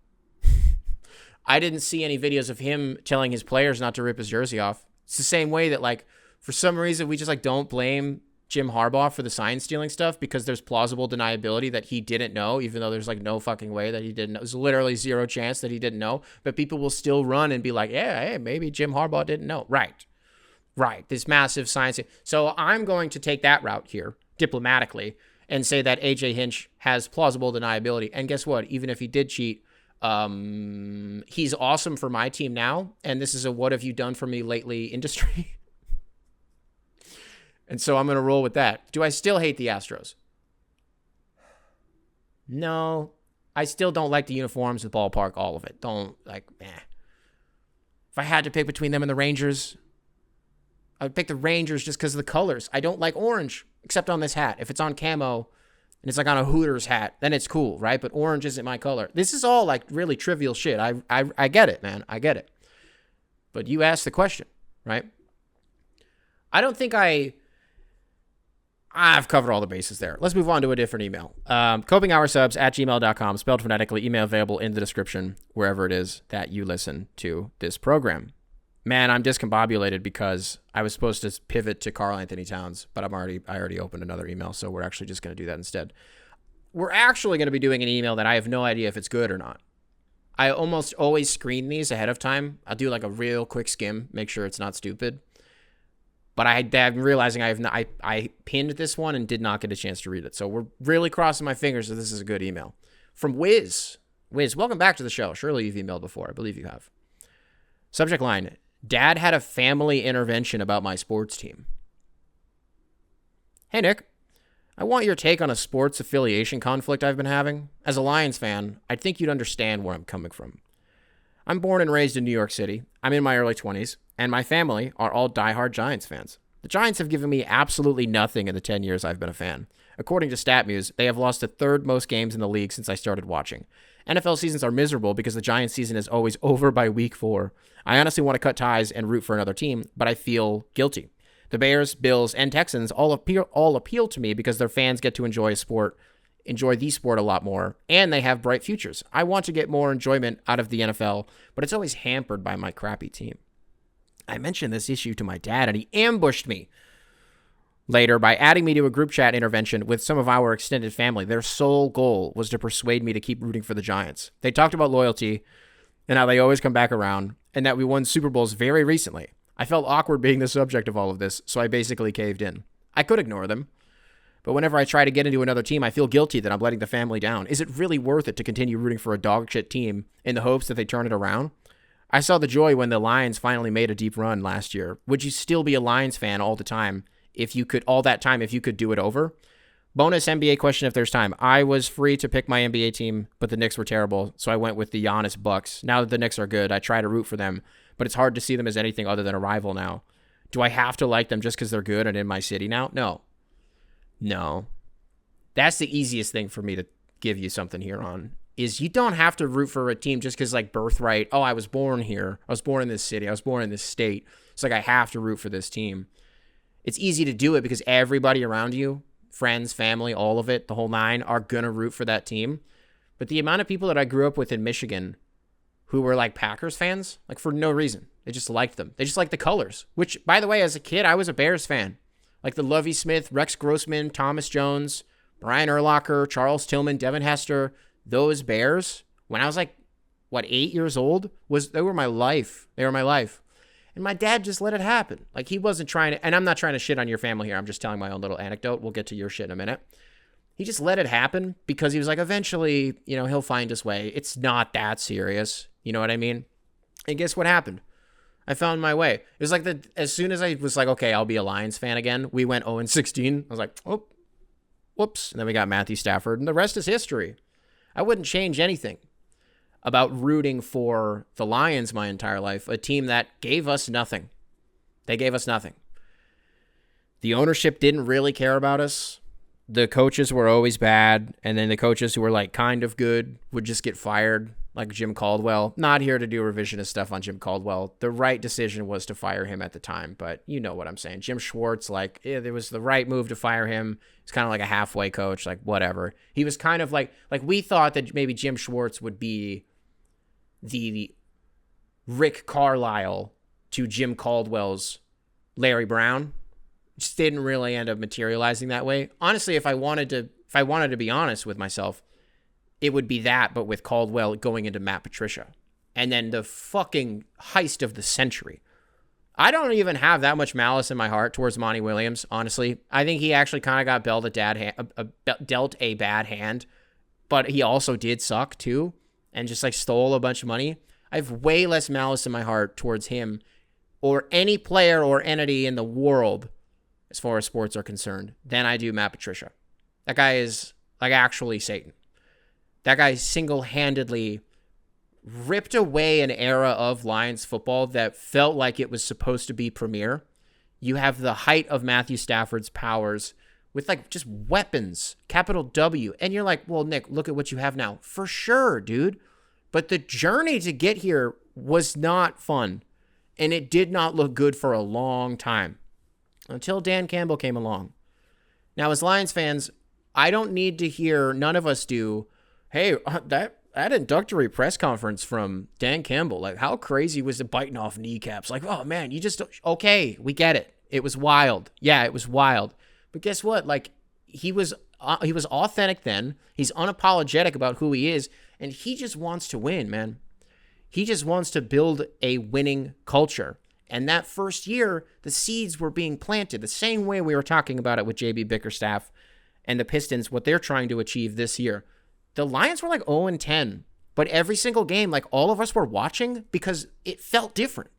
I didn't see any videos of him telling his players not to rip his jersey off. It's the same way that, like, for some reason we just, like, don't blame Jim Harbaugh for the sign stealing stuff because there's plausible deniability that he didn't know, even though there's, like, no fucking way that he didn't know. There's literally zero chance that he didn't know. But people will still run and be like, yeah, hey, maybe Jim Harbaugh didn't know. Right. This massive sign. So I'm going to take that route here, diplomatically, and say that AJ Hinch has plausible deniability. And guess what? Even if he did cheat, he's awesome for my team now, and this is a "what have you done for me lately" industry. And so I'm going to roll with that. Do I still hate the Astros? No. I still don't like the uniforms, the ballpark, all of it. If I had to pick between them and the Rangers, I would pick the Rangers just because of the colors. I don't like orange, except on this hat. If it's on camo and it's like on a Hooters hat, then it's cool, right? But orange isn't my color. This is all like really trivial shit. I get it, man. I get it. But you asked the question, right? I don't think I've covered all the bases there. Let's move on to a different email. copinghoursubs@gmail.com, spelled phonetically, email available in the description, wherever it is that you listen to this program. Man, I'm discombobulated because I was supposed to pivot to Karl Anthony Towns, but I already opened another email, so we're actually just going to do that instead. We're actually going to be doing an email that I have no idea if it's good or not. I almost always screen these ahead of time. I'll do like a real quick skim, make sure it's not stupid. But I'm realizing I pinned this one and did not get a chance to read it. So we're really crossing my fingers that this is a good email. From Wiz. Wiz, welcome back to the show. Surely you've emailed before. I believe you have. Subject line, Dad had a family intervention about my sports team. Hey, Nick. I want your take on a sports affiliation conflict I've been having. As a Lions fan, I think you'd understand where I'm coming from. I'm born and raised in New York City. I'm in my early 20s, and my family are all diehard Giants fans. The Giants have given me absolutely nothing in the 10 years I've been a fan. According to StatMuse, they have lost the third most games in the league since I started watching. NFL seasons are miserable because the Giants season is always over by week 4. I honestly want to cut ties and root for another team, but I feel guilty. The Bears, Bills, and Texans all appeal to me because their fans get to enjoy the sport a lot more, and they have bright futures. I want to get more enjoyment out of the NFL, but it's always hampered by my crappy team. I mentioned this issue to my dad, and he ambushed me later by adding me to a group chat intervention with some of our extended family. Their sole goal was to persuade me to keep rooting for the Giants. They talked about loyalty and how they always come back around, and that we won Super Bowls very recently. I felt awkward being the subject of all of this, so I basically caved in. I could ignore them, but whenever I try to get into another team, I feel guilty that I'm letting the family down. Is it really worth it to continue rooting for a dog shit team in the hopes that they turn it around? I saw the joy when the Lions finally made a deep run last year. Would you still be a Lions fan all that time if you could do it over? Bonus NBA question if there's time. I was free to pick my NBA team, but the Knicks were terrible, so I went with the Giannis Bucks. Now that the Knicks are good, I try to root for them, but it's hard to see them as anything other than a rival now. Do I have to like them just because they're good and in my city now? No. That's the easiest thing for me to give you something here on, is you don't have to root for a team just because, like, birthright. Oh, I was born here. I was born in this city. I was born in this state. It's like I have to root for this team. It's easy to do it because everybody around you, friends, family, all of it, the whole nine, are going to root for that team. But the amount of people that I grew up with in Michigan who were like Packers fans, like for no reason. They just liked them. They just liked the colors, which, by the way, as a kid, I was a Bears fan. Like the Lovie Smith, Rex Grossman, Thomas Jones, Brian Urlacher, Charles Tillman, Devin Hester, those Bears, when I was like, 8 years old, they were my life. They were my life. And my dad just let it happen. Like, he wasn't trying to, and I'm not trying to shit on your family here. I'm just telling my own little anecdote. We'll get to your shit in a minute. He just let it happen because he was like, eventually, he'll find his way. It's not that serious. You know what I mean? And guess what happened? I found my way. It was like as soon as I was like, okay, I'll be a Lions fan again, we went 0-16. I was like, oh, whoops. And then we got Matthew Stafford, and the rest is history. I wouldn't change anything about rooting for the Lions my entire life, a team that gave us nothing. They gave us nothing. The ownership didn't really care about us. The coaches were always bad, and then the coaches who were like kind of good would just get fired, like Jim Caldwell. Not here to do revisionist stuff on Jim Caldwell. The right decision was to fire him at the time, but you know what I'm saying. Jim Schwartz, there was the right move to fire him. He's kind of like a halfway coach, like whatever. He was kind of like we thought that maybe Jim Schwartz would be the Rick Carlisle to Jim Caldwell's Larry Brown. Just didn't really end up materializing that way. Honestly, if I wanted to be honest with myself, it would be that, but with Caldwell going into Matt Patricia. And then the fucking heist of the century. I don't even have that much malice in my heart towards Monty Williams, honestly. I think he actually kind of got dealt a bad hand, but he also did suck too, and just like stole a bunch of money. I have way less malice in my heart towards him or any player or entity in the world as far as sports are concerned than I do Matt Patricia. That guy is like actually Satan. That guy single-handedly ripped away an era of Lions football that felt like it was supposed to be premier. You have the height of Matthew Stafford's powers with like just weapons, capital W. And you're like, well, Nick, look at what you have now. For sure, dude. But the journey to get here was not fun. And it did not look good for a long time. Until Dan Campbell came along. Now, as Lions fans, I don't need to hear, none of us do, hey, that introductory press conference from Dan Campbell, like, how crazy was it biting off kneecaps? Like, oh, man, okay, we get it. It was wild. Yeah, it was wild. But guess what? Like, he was authentic then. He's unapologetic about who he is, and he just wants to win, man. He just wants to build a winning culture. And that first year, the seeds were being planted the same way we were talking about it with JB Bickerstaff and the Pistons, what they're trying to achieve this year. The Lions were like 0-10, but every single game, like all of us were watching because it felt different.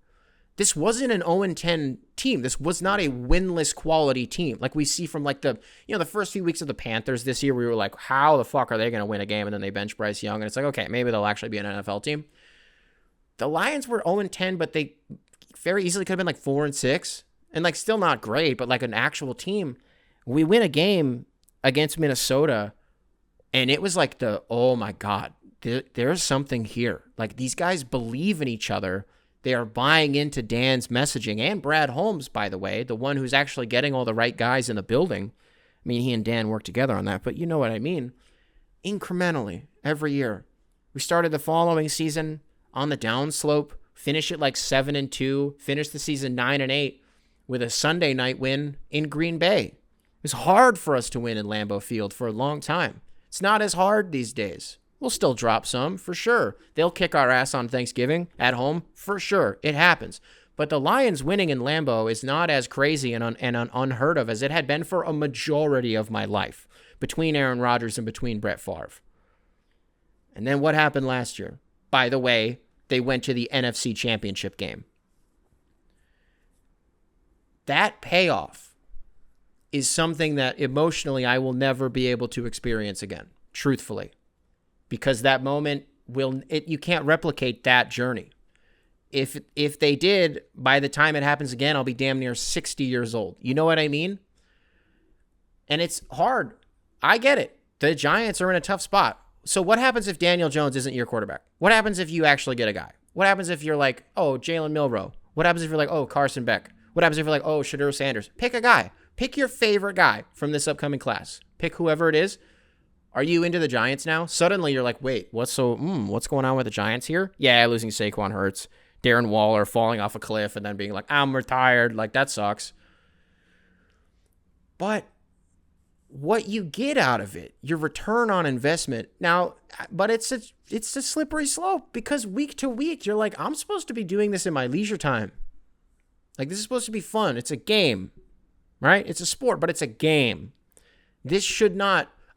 This wasn't an 0-10 team. This was not a winless quality team. Like we see from like the first few weeks of the Panthers this year, we were like, how the fuck are they going to win a game? And then they bench Bryce Young. And it's like, okay, maybe they'll actually be an NFL team. The Lions were 0-10, but they very easily could have been like 4-6 and like still not great, but like an actual team. We win a game against Minnesota and it was like oh my God, there's something here. Like these guys believe in each other. They are buying into Dan's messaging and Brad Holmes, by the way, the one who's actually getting all the right guys in the building. I mean, he and Dan work together on that, but you know what I mean. Incrementally every year. We started the following season on the downslope, finish it like 7-2, finish the season 9-8 with a Sunday night win in Green Bay. It was hard for us to win in Lambeau Field for a long time. It's not as hard these days. We'll still drop some, for sure. They'll kick our ass on Thanksgiving at home, for sure. It happens. But the Lions winning in Lambeau is not as crazy and unheard of as it had been for a majority of my life, between Aaron Rodgers and between Brett Favre. And then what happened last year? By the way, they went to the NFC Championship game. That payoff is something that emotionally I will never be able to experience again, truthfully. Because that moment you can't replicate that journey. If they did, by the time it happens again, I'll be damn near 60 years old. You know what I mean? And it's hard. I get it. The Giants are in a tough spot. So what happens if Daniel Jones isn't your quarterback? What happens if you actually get a guy? What happens if you're like, oh, Jalen Milroe? What happens if you're like, oh, Carson Beck? What happens if you're like, oh, Shedeur Sanders? Pick a guy. Pick your favorite guy from this upcoming class. Pick whoever it is. Are you into the Giants now? Suddenly you're like, wait, what's going on with the Giants here? Yeah, losing Saquon hurts. Darren Waller falling off a cliff and then being like, I'm retired. Like, that sucks. But what you get out of it, your return on investment. Now, but it's a slippery slope because week to week, you're like, I'm supposed to be doing this in my leisure time. Like, this is supposed to be fun. It's a game, right? It's a sport, but it's a game.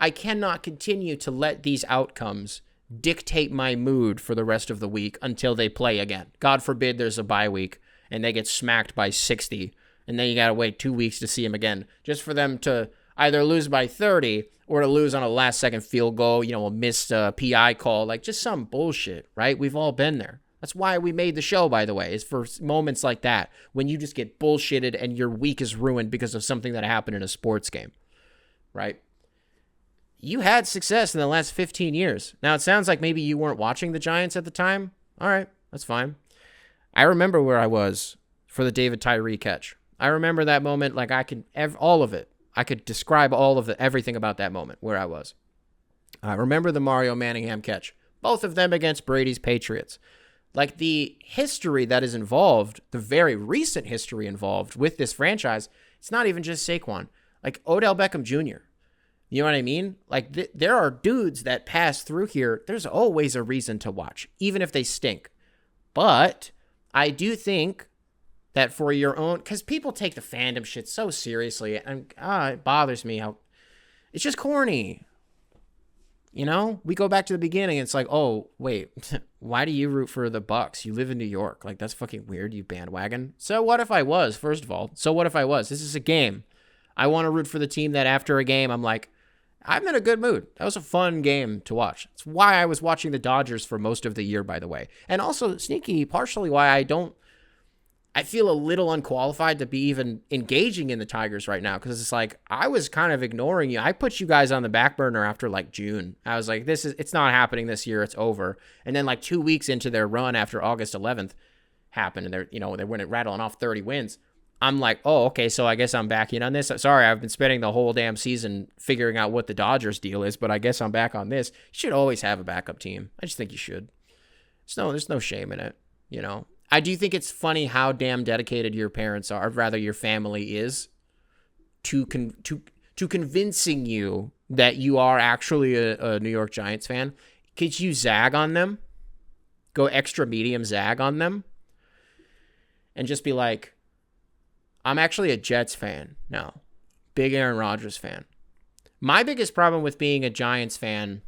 I cannot continue to let these outcomes dictate my mood for the rest of the week until they play again. God forbid there's a bye week and they get smacked by 60 and then you got to wait 2 weeks to see them again just for them to either lose by 30 or to lose on a last second field goal, a missed PI call, like just some bullshit, right? We've all been there. That's why we made the show, by the way, is for moments like that when you just get bullshitted and your week is ruined because of something that happened in a sports game, right? You had success in the last 15 years. Now, it sounds like maybe you weren't watching the Giants at the time. All right, that's fine. I remember where I was for the David Tyree catch. I remember that moment like all of it. I could describe everything about that moment, where I was. I remember the Mario Manningham catch, both of them against Brady's Patriots. Like the history that is involved, the very recent history involved with this franchise, it's not even just Saquon. Like Odell Beckham Jr., you know what I mean? Like, there are dudes that pass through here. There's always a reason to watch, even if they stink. But I do think that for your own, because people take the fandom shit so seriously, and it bothers me how it's just corny. We go back to the beginning. It's like, oh, wait, why do you root for the Bucks? You live in New York. Like, that's fucking weird, you bandwagon. So what if I was, first of all? So what if I was? This is a game. I want to root for the team that after a game, I'm like, I'm in a good mood. That was a fun game to watch. It's why I was watching the Dodgers for most of the year, by the way. And also, sneaky, partially why I feel a little unqualified to be even engaging in the Tigers right now, because it's like, I was kind of ignoring you. I put you guys on the back burner after like June. I was like, it's not happening this year. It's over. And then like 2 weeks into their run after August 11th happened, and they went rattling off 30 wins. I'm like, oh, okay, so I guess I'm back in on this. Sorry, I've been spending the whole damn season figuring out what the Dodgers deal is, but I guess I'm back on this. You should always have a backup team. I just think you should. There's no shame in it, you know. I do think it's funny how damn dedicated your parents are, or rather your family is, to convincing you that you are actually a New York Giants fan. Could you zag on them? Go extra medium zag on them? And just be like, I'm actually a Jets fan now. Big Aaron Rodgers fan. My biggest problem with being a Giants fan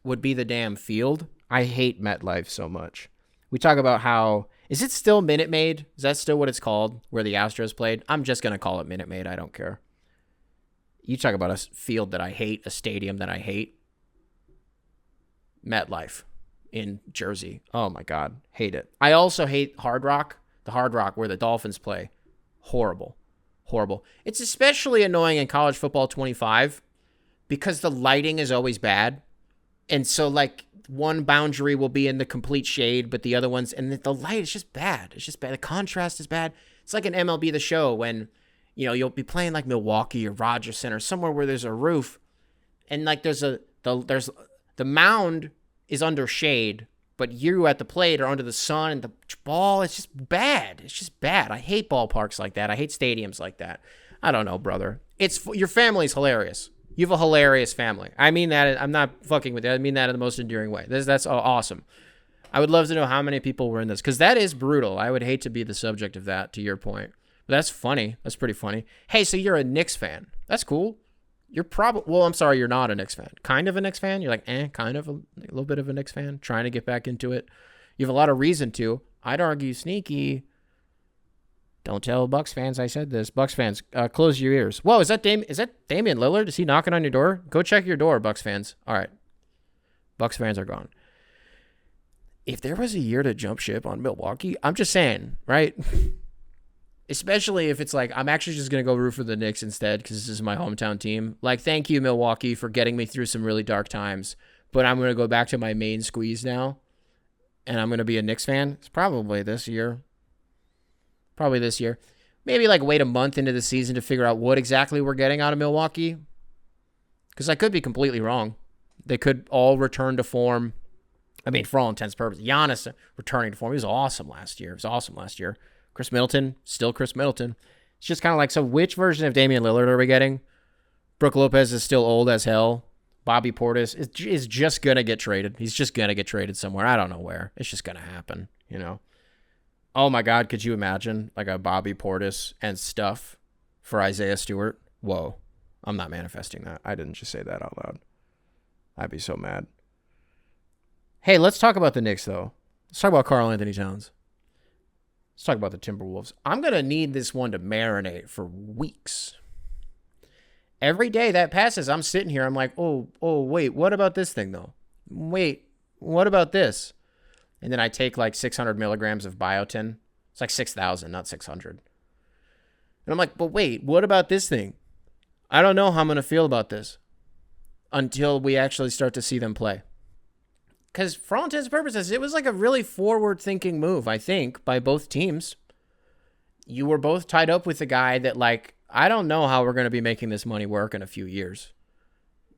would be the damn field. I hate MetLife so much. We talk about how, is it still Minute Maid? Is that still what it's called, where the Astros played? I'm just going to call it Minute Maid. I don't care. You talk about a field that I hate, a stadium that I hate. MetLife in Jersey. Oh, my God. Hate it. I also hate Hard Rock. The Hard Rock where the Dolphins play. Horrible. Horrible. It's especially annoying in college football 25 because the lighting is always bad. And so, like, one boundary will be in the complete shade, but the other ones, and the light is just bad. It's just bad. The contrast is bad. It's like an MLB The Show when, you know, you'll be playing like Milwaukee or Rogers Center, somewhere where there's a roof, and like the mound is under shade, but you at the plate are under the sun, and the ball, it's just bad. It's just bad. I hate ballparks like that. I hate stadiums like that. I don't know, brother. Your family's hilarious. You have a hilarious family. I mean that. I'm not fucking with you. I mean that in the most endearing way. That's awesome. I would love to know how many people were in this, because that is brutal. I would hate to be the subject of that, to your point. But that's funny. That's pretty funny. Hey, so you're a Knicks fan. That's cool. You're probably, well, I'm sorry, you're not a Knicks fan. Kind of a Knicks fan? You're like, kind of a little bit of a Knicks fan, trying to get back into it. You have a lot of reason to. I'd argue sneaky. Don't tell Bucks fans I said this. Bucks fans, close your ears. Whoa, is that Damian Lillard? Is he knocking on your door? Go check your door, Bucks fans. All right. Bucks fans are gone. If there was a year to jump ship on Milwaukee, I'm just saying, right? Especially if it's like, I'm actually just going to go root for the Knicks instead because this is my hometown team. Like, thank you, Milwaukee, for getting me through some really dark times. But I'm going to go back to my main squeeze now, and I'm going to be a Knicks fan. It's probably this year. Maybe like wait a month into the season to figure out what exactly we're getting out of Milwaukee. Because I could be completely wrong. They could all return to form. I mean, for all intents and purposes, Giannis returning to form. He was awesome last year. Chris Middleton, still Chris Middleton. It's just kind of like, so which version of Damian Lillard are we getting? Brooke Lopez is still old as hell. Bobby Portis is just going to get traded. He's just going to get traded somewhere. I don't know where. It's just going to happen, you know? Oh my God, could you imagine like a Bobby Portis and stuff for Isaiah Stewart? Whoa, I'm not manifesting that. I didn't just say that out loud. I'd be so mad. Hey, let's talk about the Knicks, though. Let's talk about Karl Anthony Towns. Let's talk about the Timberwolves. I'm going to need this one to marinate for weeks. Every day that passes, I'm sitting here. I'm like, oh, wait, what about this thing, though? Wait, what about this? And then I take like 600 milligrams of biotin. It's like 6,000, not 600. And I'm like, but wait, what about this thing? I don't know how I'm going to feel about this until we actually start to see them play. Because for all intents and purposes, it was like a really forward-thinking move, I think, by both teams. You were both tied up with a guy that, like, I don't know how we're going to be making this money work in a few years.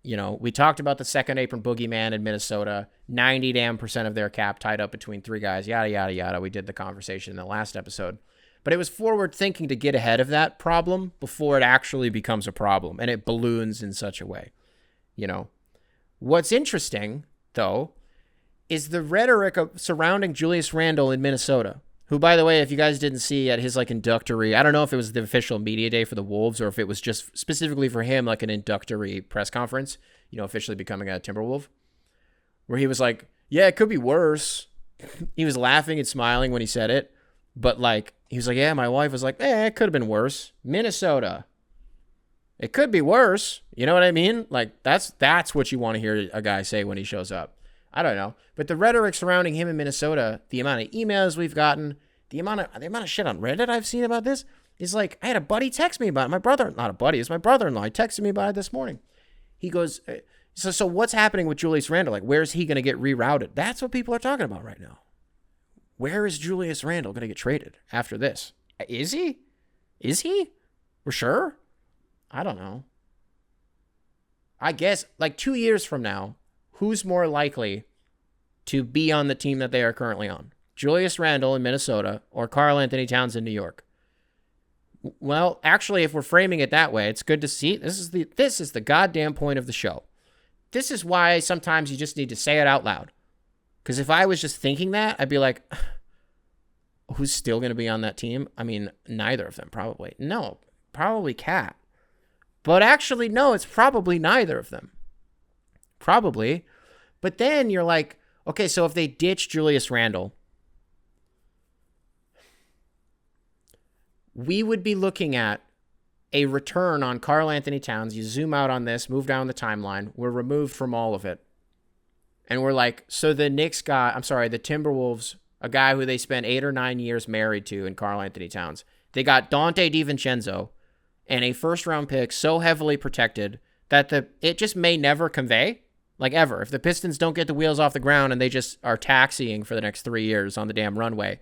You know, we talked about the second apron boogeyman in Minnesota, 90% of their cap tied up between three guys, yada, yada, yada. We did the conversation in the last episode. But it was forward thinking to get ahead of that problem before it actually becomes a problem and it balloons in such a way. You know, what's interesting, though, is the rhetoric surrounding Julius Randle in Minnesota, who, by the way, if you guys didn't see at his like inductory, I don't know if it was the official media day for the Wolves or if it was just specifically for him, like an inductory press conference, you know, officially becoming a Timberwolf, where he was like, yeah, it could be worse. He was laughing and smiling when he said it, but like, he was like, yeah, my wife was like, it could have been worse. Minnesota. It could be worse. You know what I mean? Like, that's what you want to hear a guy say when he shows up. I don't know. But the rhetoric surrounding him in Minnesota, the amount of emails we've gotten, the amount of shit on Reddit I've seen about this is like, I had a buddy text me about it. My brother-in-law. He texted me about it this morning. He goes, so what's happening with Julius Randle? Like, where's he going to get rerouted? That's what people are talking about right now. Where is Julius Randle going to get traded after this? Is he? Is he? We're sure? I don't know. I guess like 2 years from now, who's more likely to be on the team that they are currently on? Julius Randle in Minnesota or Karl Anthony Towns in New York? Well, actually, if we're framing it that way, it's good to see. This is the goddamn point of the show. This is why sometimes you just need to say it out loud. Because if I was just thinking that, I'd be like, who's still going to be on that team? I mean, neither of them, probably. No, probably Cat. But actually, no, it's probably neither of them. Probably. But then you're like, okay, so if they ditch Julius Randle, we would be looking at a return on Karl Anthony Towns. You zoom out on this, move down the timeline. We're removed from all of it. And we're like, so the Timberwolves, a guy who they spent 8 or 9 years married to in Karl Anthony Towns. They got Dante DiVincenzo and a first-round pick so heavily protected that it just may never convey, like ever. If the Pistons don't get the wheels off the ground and they just are taxiing for the next 3 years on the damn runway,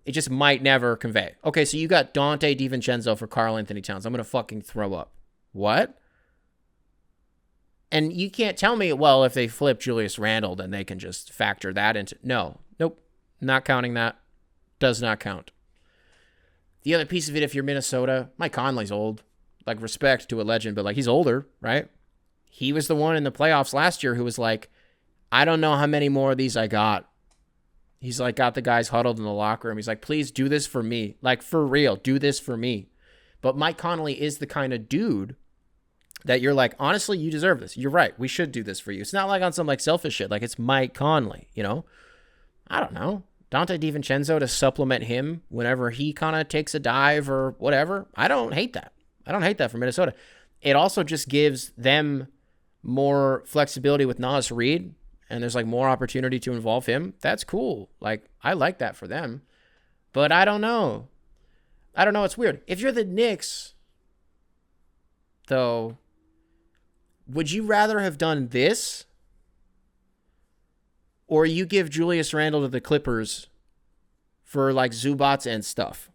it just might never convey. Okay, so you got Dante DiVincenzo for Karl Anthony Towns. I'm going to fucking throw up. What? And you can't tell me, well, if they flip Julius Randle, then they can just factor that into... No. Nope. Not counting that. Does not count. The other piece of it, if you're Minnesota, Mike Conley's old. Like, respect to a legend, but, like, he's older, right? He was the one in the playoffs last year who was like, I don't know how many more of these I got. He's, like, got the guys huddled in the locker room. He's like, please do this for me. Like, for real, do this for me. But Mike Conley is the kind of dude that you're like, honestly, you deserve this. You're right. We should do this for you. It's not like on some, like, selfish shit. Like, it's Mike Conley, you know? I don't know. Dante DiVincenzo to supplement him whenever he kind of takes a dive or whatever. I don't hate that. I don't hate that for Minnesota. It also just gives them more flexibility with Naz Reid, and there's like more opportunity to involve him. That's cool. Like, I like that for them. But I don't know. It's weird. If you're the Knicks, though, would you rather have done this? Or you give Julius Randle to the Clippers for like Zubats and stuff?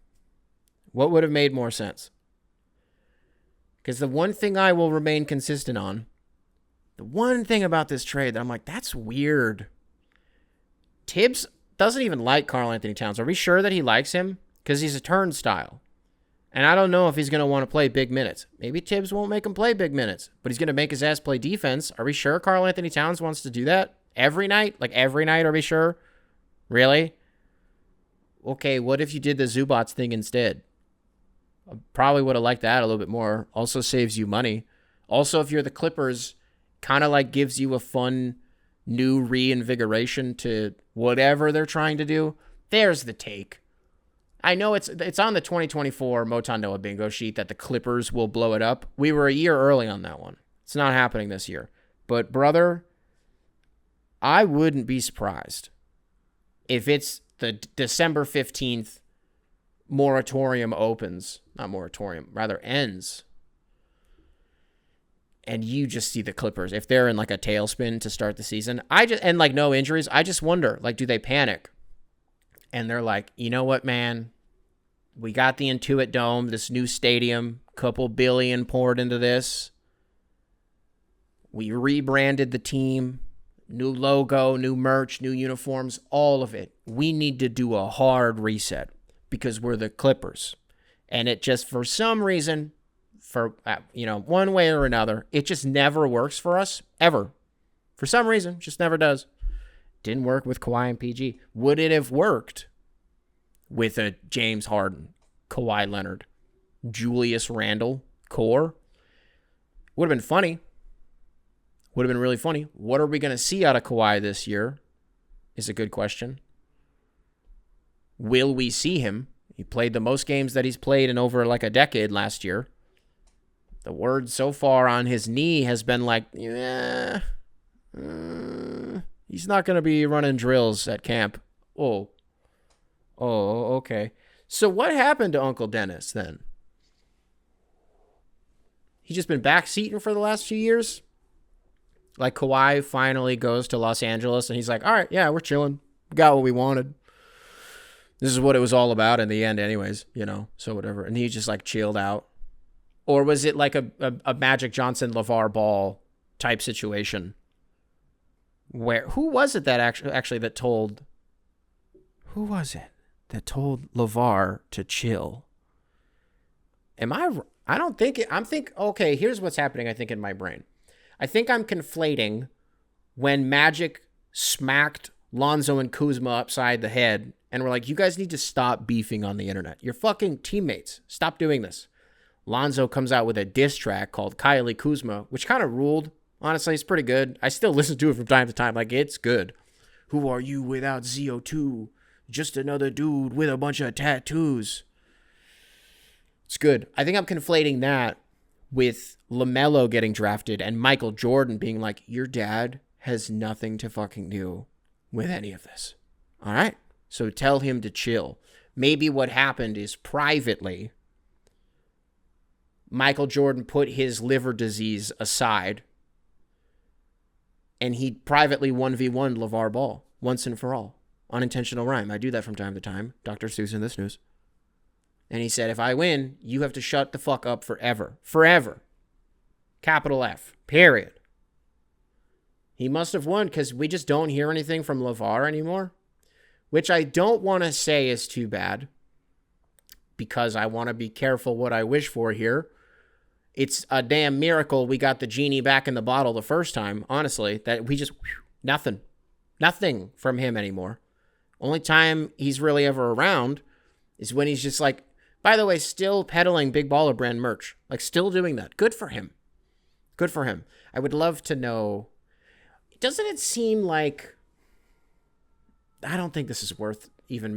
What would have made more sense? Because the one thing I will remain consistent on, the one thing about this trade that I'm like, that's weird. Tibbs doesn't even like Karl Anthony Towns. Are we sure that he likes him? Because he's a turnstile. And I don't know if he's going to want to play big minutes. Maybe Tibbs won't make him play big minutes, but he's going to make his ass play defense. Are we sure Karl Anthony Towns wants to do that? Every night? Like every night, are we sure? Really? Okay, what if you did the Zubats thing instead? I probably would have liked that a little bit more. Also saves you money. Also, if you're the Clippers, kind of like gives you a fun new reinvigoration to whatever they're trying to do. There's the take. I know it's on the 2024 Moton Noah bingo sheet that the Clippers will blow it up. We were a year early on that one. It's not happening this year. But, brother, I wouldn't be surprised if it's the December 15th moratorium opens. Not moratorium, rather ends. And you just see the Clippers. If they're in like a tailspin to start the season, and like no injuries, I just wonder, like, do they panic? And they're like, you know what, man? We got the Intuit Dome, this new stadium, couple billion poured into this. We rebranded the team. New logo, new merch, new uniforms, all of it. We need to do a hard reset because we're the Clippers. And it just, for some reason, for, one way or another, it just never works for us, ever. For some reason, just never does. Didn't work with Kawhi and PG. Would it have worked with a James Harden, Kawhi Leonard, Julius Randle core? Would have been funny. Would have been really funny. What are we going to see out of Kawhi this year is a good question. Will we see him? He played the most games that he's played in over like a decade last year. The word so far on his knee has been like, he's not going to be running drills at camp. Oh, okay. So what happened to Uncle Dennis then? He's just been backseating for the last few years? Like Kawhi finally goes to Los Angeles and he's like, all right, yeah, we're chilling. We got what we wanted. This is what it was all about in the end anyways, so whatever. And he just like chilled out. Or was it like a Magic Johnson, LaVar Ball type situation? Who was it that actually that told LaVar to chill? Okay, here's what's happening, I think, in my brain. I think I'm conflating when Magic smacked Lonzo and Kuzma upside the head and we're like, you guys need to stop beefing on the internet. You're fucking teammates. Stop doing this. Lonzo comes out with a diss track called Kylie Kuzma, which kind of ruled. Honestly, it's pretty good. I still listen to it from time to time. Like, it's good. Who are you without ZO2? Just another dude with a bunch of tattoos. It's good. I think I'm conflating that with LaMelo getting drafted and Michael Jordan being like, your dad has nothing to fucking do with any of this. All right? So tell him to chill. Maybe what happened is privately, Michael Jordan put his liver disease aside and he privately 1v1 LaVar Ball once and for all. Unintentional rhyme. I do that from time to time. Dr. Seuss in this news. And he said, if I win, you have to shut the fuck up forever. Forever. Capital F. Period. He must have won because we just don't hear anything from LaVar anymore. Which I don't want to say is too bad. Because I want to be careful what I wish for here. It's a damn miracle we got the genie back in the bottle the first time, honestly. That we just, nothing. Nothing from him anymore. Only time he's really ever around is when he's just like, by the way, still peddling Big Baller Brand merch. Like, still doing that. Good for him. Good for him. I would love to know, doesn't it seem like, I don't think this is worth even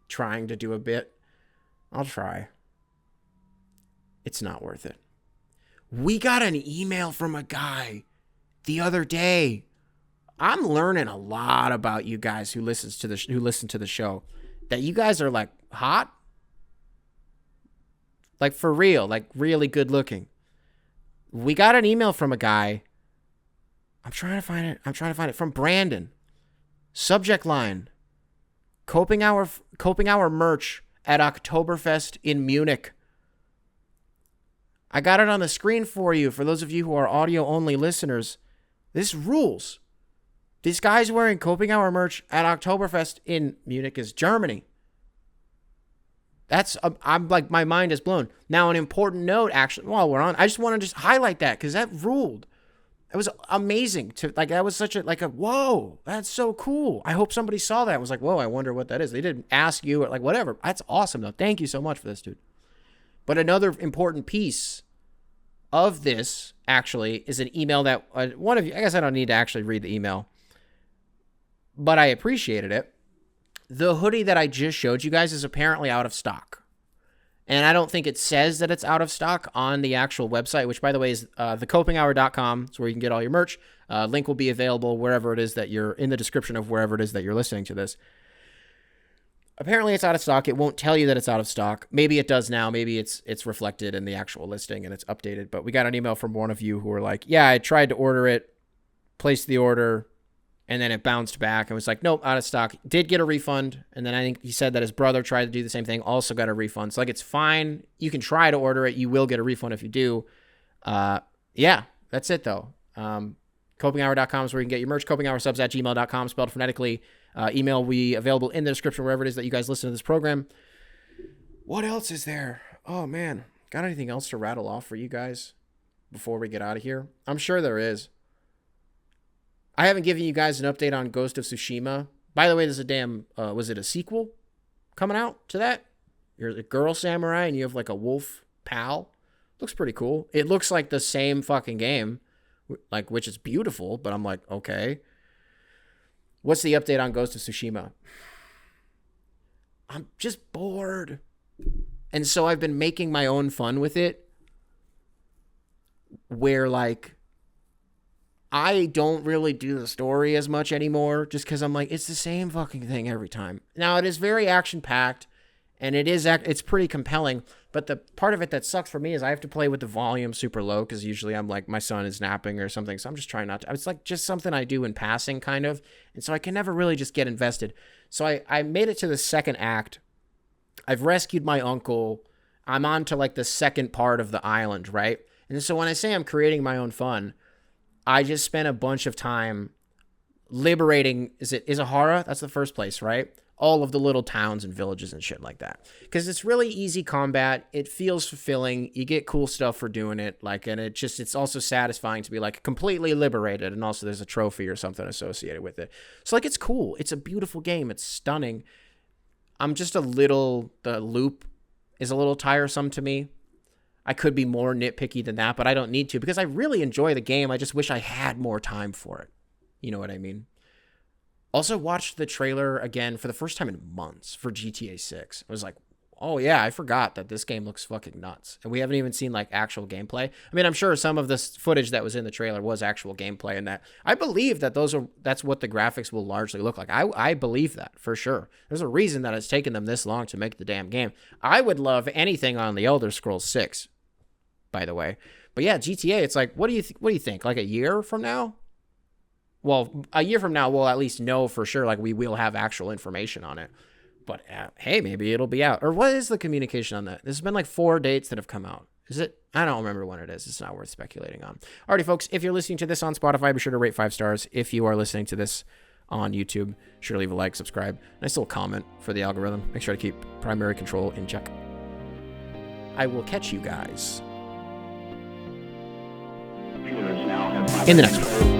trying to do a bit. I'll try. It's not worth it. We got an email from a guy the other day. I'm learning a lot about you guys who listen to the show. That you guys are like hot. Like for real, like really good looking. We got an email from a guy. I'm trying to find it from Brandon. Subject line: Coping Hour merch at Oktoberfest in Munich. I got it on the screen for you. For those of you who are audio only listeners, this rules. This guy's wearing Coping Hour merch at Oktoberfest in Munich, is Germany. I'm like, my mind is blown. Now, an important note, actually, while we're on, I just want to just highlight that because that ruled. It was amazing that was such a whoa, that's so cool. I hope somebody saw that and was like, whoa, I wonder what that is. They didn't ask you or like whatever. That's awesome though. Thank you so much for this, dude. But another important piece of this actually is an email that one of you, I guess I don't need to actually read the email, but I appreciated it. The hoodie that I just showed you guys is apparently out of stock. And I don't think it says that it's out of stock on the actual website, which, by the way, is thecopinghour.com. It's where you can get all your merch. Link will be available wherever it is that you're in the description of wherever it is that you're listening to this. Apparently, it's out of stock. It won't tell you that it's out of stock. Maybe it does now. Maybe it's reflected in the actual listing and it's updated. But we got an email from one of you who were like, yeah, I tried to order it, placed the order, and then it bounced back and was like, nope, out of stock. Did get a refund. And then I think he said that his brother tried to do the same thing, also got a refund. So, like, it's fine. You can try to order it. You will get a refund if you do. Yeah, that's it, though. Copinghour.com is where you can get your merch. Copinghour@gmail.com, spelled phonetically. Email will be available in the description wherever it is that you guys listen to this program. What else is there? Oh, man. Got anything else to rattle off for you guys before we get out of here? I'm sure there is. I haven't given you guys an update on Ghost of Tsushima. By the way, there's a damn, was it a sequel coming out to that? You're a girl samurai and you have like a wolf pal. Looks pretty cool. It looks like the same fucking game, like, which is beautiful, but I'm like, okay. What's the update on Ghost of Tsushima? I'm just bored. And so I've been making my own fun with it, where like, I don't really do the story as much anymore just because I'm like, it's the same fucking thing every time. Now, it is very action-packed, And it's pretty compelling, but the part of it that sucks for me is I have to play with the volume super low because usually I'm like, my son is napping or something, so I'm just trying not to. It's like just something I do in passing kind of, and so I can never really just get invested. So I made it to the second act. I've rescued my uncle. I'm on to like the second part of the island, right? And so when I say I'm creating my own fun, I just spent a bunch of time liberating, is Izahara? That's the first place, right? All of the little towns and villages and shit like that. Because it's really easy combat. It feels fulfilling. You get cool stuff for doing it. Like, and it's also satisfying to be like completely liberated. And also there's a trophy or something associated with it. So like, it's cool. It's a beautiful game. It's stunning. The loop is a little tiresome to me. I could be more nitpicky than that, but I don't need to because I really enjoy the game. I just wish I had more time for it. You know what I mean? Also watched the trailer again for the first time in months for GTA 6. I was like, oh yeah, I forgot that this game looks fucking nuts. And we haven't even seen like actual gameplay. I mean, I'm sure some of this footage that was in the trailer was actual gameplay, and that I believe that that's what the graphics will largely look like. I believe that for sure. There's a reason that it's taken them this long to make the damn game. I would love anything on the Elder Scrolls 6, by the way. But yeah, GTA, it's like, what do you think? Like a year from now? Well, a year from now, we'll at least know for sure, like we will have actual information on it. But hey, maybe it'll be out. Or what is the communication on that? There's been like 4 dates that have come out. Is it? I don't remember when it is. It's not worth speculating on. Alrighty, folks, if you're listening to this on Spotify, be sure to rate 5 stars. If you are listening to this on YouTube, be sure to leave a like, subscribe. Nice little comment for the algorithm. Make sure to keep primary control in check. I will catch you guys in the next one.